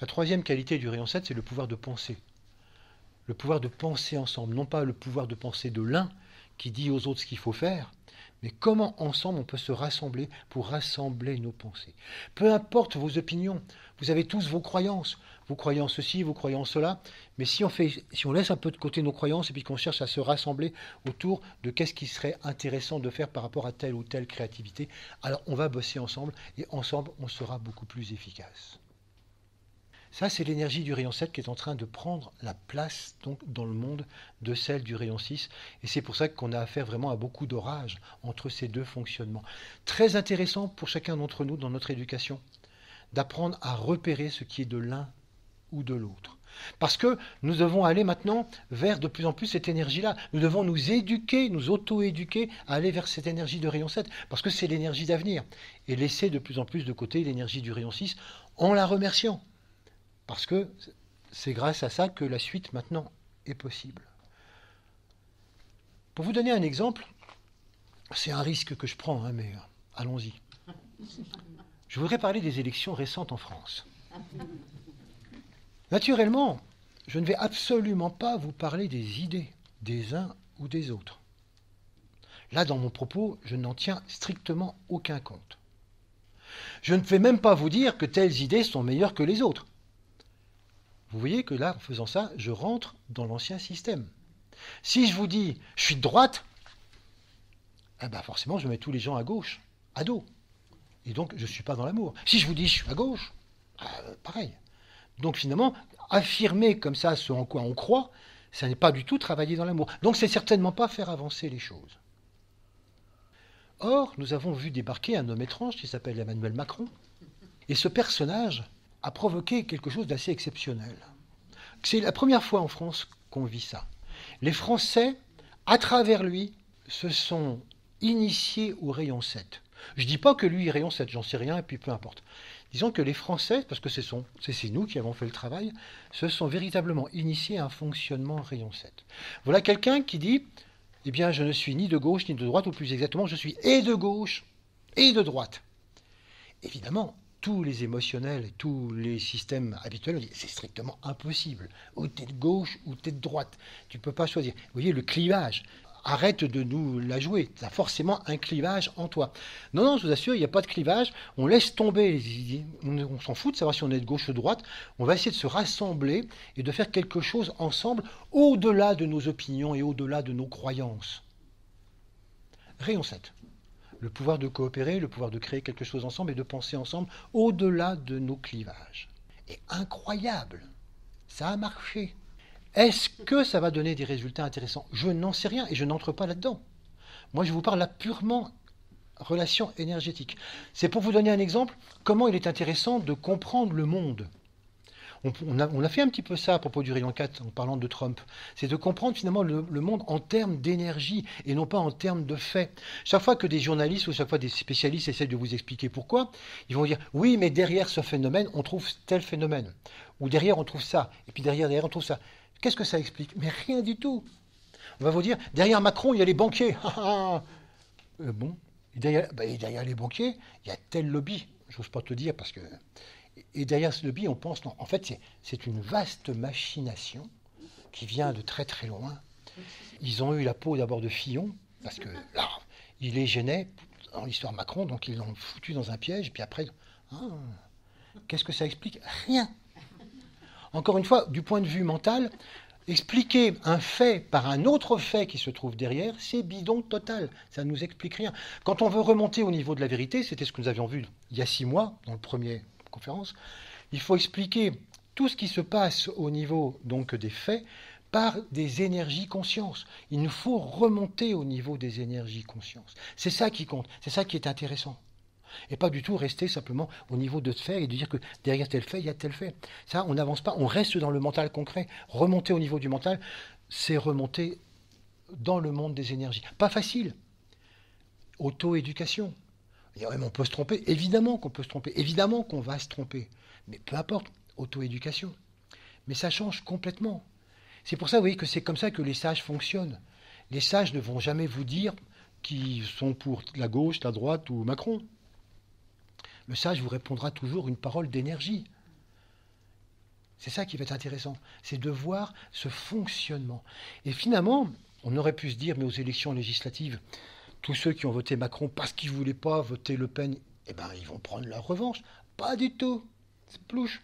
La troisième qualité du rayon 7, c'est le pouvoir de penser. Le pouvoir de penser ensemble. Non pas le pouvoir de penser de l'un qui dit aux autres ce qu'il faut faire, mais comment ensemble on peut se rassembler pour rassembler nos pensées. Peu importe vos opinions, vous avez tous vos croyances en ceci, vous croyez en cela, mais si on laisse un peu de côté nos croyances et puis qu'on cherche à se rassembler autour de qu'est-ce qui serait intéressant de faire par rapport à telle ou telle créativité, alors on va bosser ensemble et ensemble on sera beaucoup plus efficace. Ça, c'est l'énergie du rayon 7 qui est en train de prendre la place donc, dans le monde de celle du rayon 6. Et c'est pour ça qu'on a affaire vraiment à beaucoup d'orages entre ces deux fonctionnements. Très intéressant pour chacun d'entre nous dans notre éducation, d'apprendre à repérer ce qui est de l'un ou de l'autre. Parce que nous devons aller maintenant vers de plus en plus cette énergie-là. Nous devons nous éduquer, nous auto-éduquer à aller vers cette énergie de rayon 7, parce que c'est l'énergie d'avenir. Et laisser de plus en plus de côté l'énergie du rayon 6 en la remerciant. Parce que c'est grâce à ça que la suite maintenant est possible. Pour vous donner un exemple, c'est un risque que je prends, hein, mais allons-y. Je voudrais parler des élections récentes en France. Naturellement, je ne vais absolument pas vous parler des idées des uns ou des autres. Là, dans mon propos, je n'en tiens strictement aucun compte. Je ne vais même pas vous dire que telles idées sont meilleures que les autres. Vous voyez que là, en faisant ça, je rentre dans l'ancien système. Si je vous dis « je suis de droite », eh ben forcément, je mets tous les gens à gauche, à dos. Et donc, je ne suis pas dans l'amour. Si je vous dis « je suis à gauche », pareil. Donc finalement, affirmer comme ça ce en quoi on croit, ça n'est pas du tout travailler dans l'amour. Donc c'est certainement pas faire avancer les choses. Or, nous avons vu débarquer un homme étrange qui s'appelle Emmanuel Macron. Et ce personnage a provoqué quelque chose d'assez exceptionnel. C'est la première fois en France qu'on vit ça. Les Français, à travers lui, se sont initiés au rayon 7. Je ne dis pas que lui est rayon 7, j'en sais rien, et puis peu importe. Disons que les Français, parce que c'est nous qui avons fait le travail, se sont véritablement initiés à un fonctionnement rayon 7. Voilà quelqu'un qui dit, eh bien, je ne suis ni de gauche ni de droite, ou plus exactement, je suis et de gauche et de droite. Évidemment, tous les émotionnels et tous les systèmes habituels disent, c'est strictement impossible. Ou tu es de gauche ou tu es de droite. Tu ne peux pas choisir. Vous voyez, le clivage. Arrête de nous la jouer. Tu as forcément un clivage en toi. Non, non, je vous assure, il n'y a pas de clivage. On laisse tomber les idées. On s'en fout de savoir si on est de gauche ou de droite. On va essayer de se rassembler et de faire quelque chose ensemble au-delà de nos opinions et au-delà de nos croyances. Rayon 7. Le pouvoir de coopérer, le pouvoir de créer quelque chose ensemble et de penser ensemble au-delà de nos clivages. Et incroyable, ça a marché. Est-ce que ça va donner des résultats intéressants? Je n'en sais rien et je n'entre pas là-dedans. Moi, je vous parle là purement relation énergétique. C'est pour vous donner un exemple, comment il est intéressant de comprendre le monde. On a fait un petit peu ça à propos du rayon 4 en parlant de Trump. C'est de comprendre finalement le monde en termes d'énergie et non pas en termes de faits. Chaque fois que des journalistes ou chaque fois des spécialistes essaient de vous expliquer pourquoi, ils vont dire oui, mais derrière ce phénomène, on trouve tel phénomène. Ou derrière, on trouve ça. Et puis derrière, on trouve ça. Qu'est-ce que ça explique? Mais rien du tout. On va vous dire derrière Macron, il y a les banquiers. Bon. Et derrière les banquiers, il y a tel lobby. J'ose pas te dire parce que. Et derrière ce lobby, on pense, non, en fait, c'est une vaste machination qui vient de très très loin. Ils ont eu la peau d'abord de Fillon, parce que là, il les gênait dans l'histoire Macron, donc ils l'ont foutu dans un piège, et puis après, qu'est-ce que ça explique? Rien. Encore une fois, du point de vue mental, expliquer un fait par un autre fait qui se trouve derrière, c'est bidon total. Ça ne nous explique rien. Quand on veut remonter au niveau de la vérité, c'était ce que nous avions vu il y a 6 mois, dans le premier conférence, il faut expliquer tout ce qui se passe au niveau donc des faits par des énergies conscience. Il nous faut remonter au niveau des énergies conscience. C'est ça qui compte, c'est ça qui est intéressant. Et pas du tout rester simplement au niveau de faits et de dire que derrière tel fait, il y a tel fait. Ça, on n'avance pas, on reste dans le mental concret. Remonter au niveau du mental, c'est remonter dans le monde des énergies. Pas facile. Auto-éducation. On peut se tromper, évidemment qu'on peut se tromper, évidemment qu'on va se tromper. Mais peu importe, auto-éducation. Mais ça change complètement. C'est pour ça, vous voyez, que c'est comme ça que les sages fonctionnent. Les sages ne vont jamais vous dire qu'ils sont pour la gauche, la droite ou Macron. Le sage vous répondra toujours une parole d'énergie. C'est ça qui va être intéressant. C'est de voir ce fonctionnement. Et finalement, on aurait pu se dire, mais aux élections législatives, tous ceux qui ont voté Macron parce qu'ils ne voulaient pas voter Le Pen, eh ben, ils vont prendre leur revanche. Pas du tout. C'est plouche.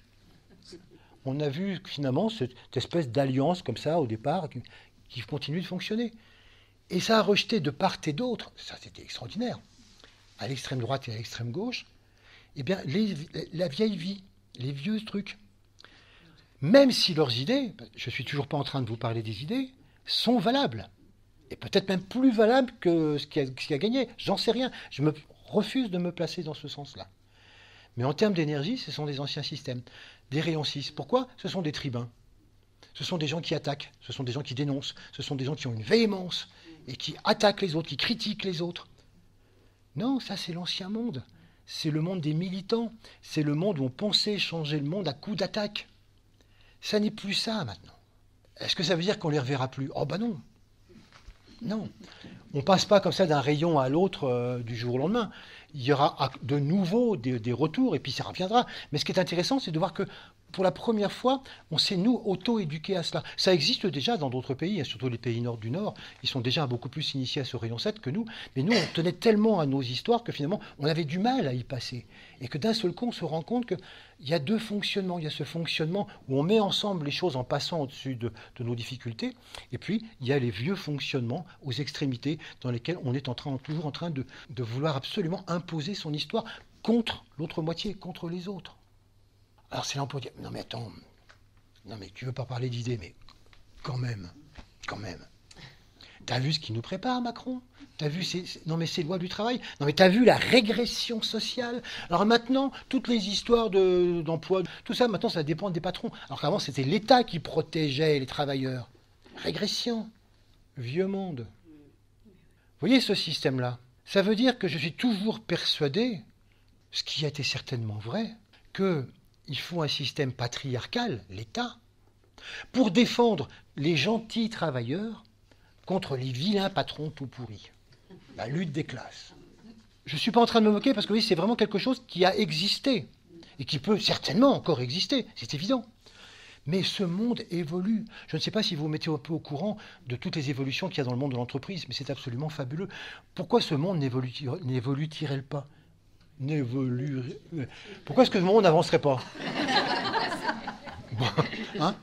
On a vu finalement cette espèce d'alliance comme ça au départ qui continue de fonctionner. Et ça a rejeté de part et d'autre, ça c'était extraordinaire, à l'extrême droite et à l'extrême gauche, eh bien la vieille vie, les vieux trucs. même si leurs idées, je ne suis toujours pas en train de vous parler des idées, sont valables. Et peut-être même plus valables que ce qui a gagné. J'en sais rien. Je me refuse de me placer dans ce sens-là. Mais en termes d'énergie, ce sont des anciens systèmes. Des rayons 6. Pourquoi? Ce sont des tribuns. Ce sont des gens qui attaquent. Ce sont des gens qui dénoncent. Ce sont des gens qui ont une véhémence et qui attaquent les autres, qui critiquent les autres. Non, ça c'est l'ancien monde. C'est le monde des militants. C'est le monde où on pensait changer le monde à coups d'attaque. Ça n'est plus ça maintenant. Est-ce que ça veut dire qu'on ne les reverra plus? Oh ben non. Non. On ne passe pas comme ça d'un rayon à l'autre du jour au lendemain. Il y aura de nouveau des retours et puis ça reviendra. Mais ce qui est intéressant, c'est de voir que pour la première fois, on s'est, nous, auto-éduqués à cela. Ça existe déjà dans d'autres pays, et surtout les pays du Nord. Ils sont déjà beaucoup plus initiés à ce rayon 7 que nous. Mais nous, on tenait tellement à nos histoires que finalement, on avait du mal à y passer. Et que d'un seul coup, on se rend compte qu'il y a deux fonctionnements. Il y a ce fonctionnement où on met ensemble les choses en passant au-dessus de nos difficultés. Et puis, il y a les vieux fonctionnements aux extrémités dans lesquels on est toujours en train de vouloir absolument imposer son histoire contre l'autre moitié, contre les autres. Alors c'est là on peut dire, non mais attends, non mais tu veux pas parler d'idées, mais quand même. T'as vu ce qu'il nous prépare, Macron? T'as vu non mais ces lois du travail? Non mais t'as vu la régression sociale? Alors maintenant, toutes les histoires d'emploi, tout ça, maintenant ça dépend des patrons. Alors qu'avant c'était l'État qui protégeait les travailleurs. Régression, vieux monde. Vous voyez ce système-là? Ça veut dire que je suis toujours persuadé, ce qui a été certainement vrai, qu'il faut un système patriarcal, l'État, pour défendre les gentils travailleurs contre les vilains patrons tout pourris. La lutte des classes. Je ne suis pas en train de me moquer parce que oui, c'est vraiment quelque chose qui a existé et qui peut certainement encore exister, c'est évident. Mais ce monde évolue. Je ne sais pas si vous vous mettez un peu au courant de toutes les évolutions qu'il y a dans le monde de l'entreprise, mais c'est absolument fabuleux. Pourquoi ce monde n'évolue-t-il pas? Pourquoi est-ce que le monde n'avancerait pas? Bon, hein?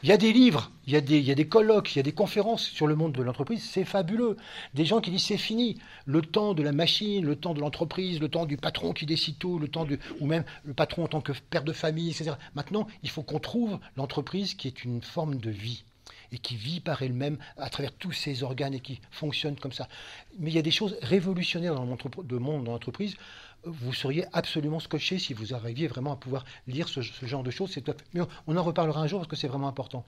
Il y a des livres, il y a des colloques, il y a des conférences sur le monde de l'entreprise, c'est fabuleux. Des gens qui disent c'est fini, le temps de la machine, le temps de l'entreprise, le temps du patron qui décide tout, ou même le patron en tant que père de famille, etc. Maintenant, il faut qu'on trouve l'entreprise qui est une forme de vie et qui vit par elle-même à travers tous ses organes et qui fonctionne comme ça. Mais il y a des choses révolutionnaires dans le monde de l'entreprise. Vous seriez absolument scotché si vous arriviez vraiment à pouvoir lire ce genre de choses. Mais on en reparlera un jour parce que c'est vraiment important.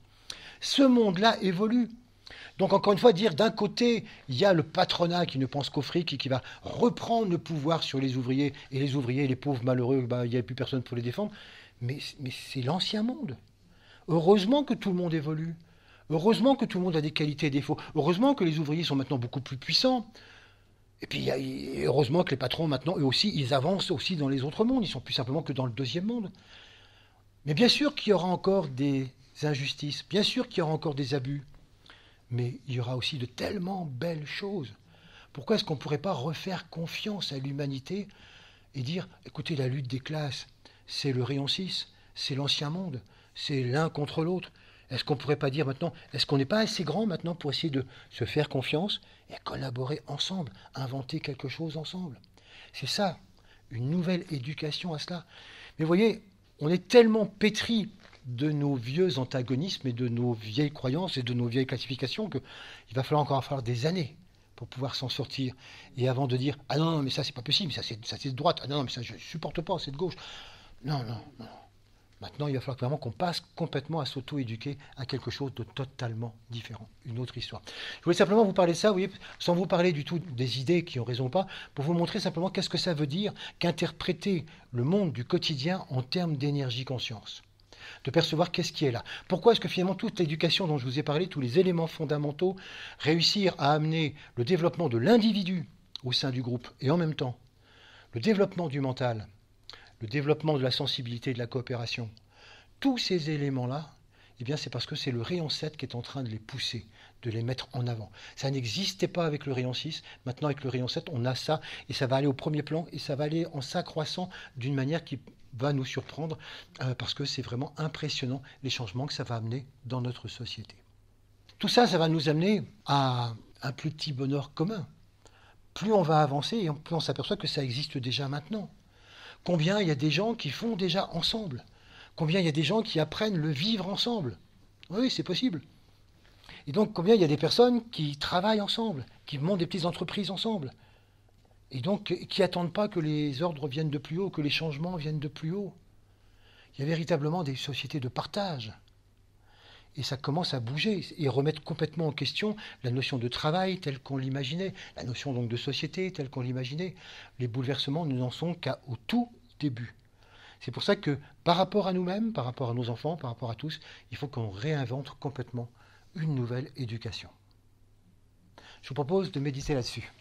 Ce monde-là évolue. Donc encore une fois, dire d'un côté, il y a le patronat qui ne pense qu'au fric et qui va reprendre le pouvoir sur les ouvriers, et les ouvriers, les pauvres malheureux, il n'y a plus personne pour les défendre. Mais c'est l'ancien monde. Heureusement que tout le monde évolue. Heureusement que tout le monde a des qualités et des défauts. Heureusement que les ouvriers sont maintenant beaucoup plus puissants. Et puis heureusement que les patrons maintenant, eux aussi, ils avancent aussi dans les autres mondes. Ils sont plus simplement que dans le deuxième monde. Mais bien sûr qu'il y aura encore des injustices. Bien sûr qu'il y aura encore des abus. Mais il y aura aussi de tellement belles choses. Pourquoi est-ce qu'on ne pourrait pas refaire confiance à l'humanité et dire, écoutez, la lutte des classes, c'est le rayon 6, c'est l'ancien monde, c'est l'un contre l'autre. Est-ce qu'on ne pourrait pas dire maintenant, est-ce qu'on n'est pas assez grand maintenant pour essayer de se faire confiance et collaborer ensemble, inventer quelque chose ensemble? C'est ça, une nouvelle éducation à cela. Mais vous voyez, on est tellement pétri de nos vieux antagonismes et de nos vieilles croyances et de nos vieilles classifications qu'il va encore falloir des années pour pouvoir s'en sortir. Et avant de dire, ah non, mais ça c'est pas possible, ça c'est de droite, ah non, mais ça je ne supporte pas, c'est de gauche. Non. Maintenant, il va falloir vraiment qu'on passe complètement à s'auto-éduquer à quelque chose de totalement différent, une autre histoire. Je voulais simplement vous parler de ça, vous voyez, sans vous parler du tout des idées qui ont raison ou pas, pour vous montrer simplement qu'est-ce que ça veut dire qu'interpréter le monde du quotidien en termes d'énergie-conscience. De percevoir qu'est-ce qui est là. Pourquoi est-ce que finalement toute l'éducation dont je vous ai parlé, tous les éléments fondamentaux, réussir à amener le développement de l'individu au sein du groupe et en même temps le développement du mental, le développement de la sensibilité et de la coopération, tous ces éléments-là, eh bien c'est parce que c'est le rayon 7 qui est en train de les pousser, de les mettre en avant. Ça n'existait pas avec le rayon 6, maintenant avec le rayon 7, on a ça, et ça va aller au premier plan, et ça va aller en s'accroissant d'une manière qui va nous surprendre, parce que c'est vraiment impressionnant les changements que ça va amener dans notre société. Tout ça, ça va nous amener à un plus petit bonheur commun. Plus on va avancer, et plus on s'aperçoit que ça existe déjà maintenant. Combien il y a des gens qui font déjà ensemble. Combien il y a des gens qui apprennent le vivre ensemble? Oui, c'est possible. Et donc, combien il y a des personnes qui travaillent ensemble, qui montent des petites entreprises ensemble, et donc qui n'attendent pas que les ordres viennent de plus haut, que les changements viennent de plus haut. Il y a véritablement des sociétés de partage. Et ça commence à bouger et remettre complètement en question la notion de travail telle qu'on l'imaginait, la notion donc de société telle qu'on l'imaginait. Les bouleversements ne n'en sont qu'au tout début. C'est pour ça que par rapport à nous-mêmes, par rapport à nos enfants, par rapport à tous, il faut qu'on réinvente complètement une nouvelle éducation. Je vous propose de méditer là-dessus.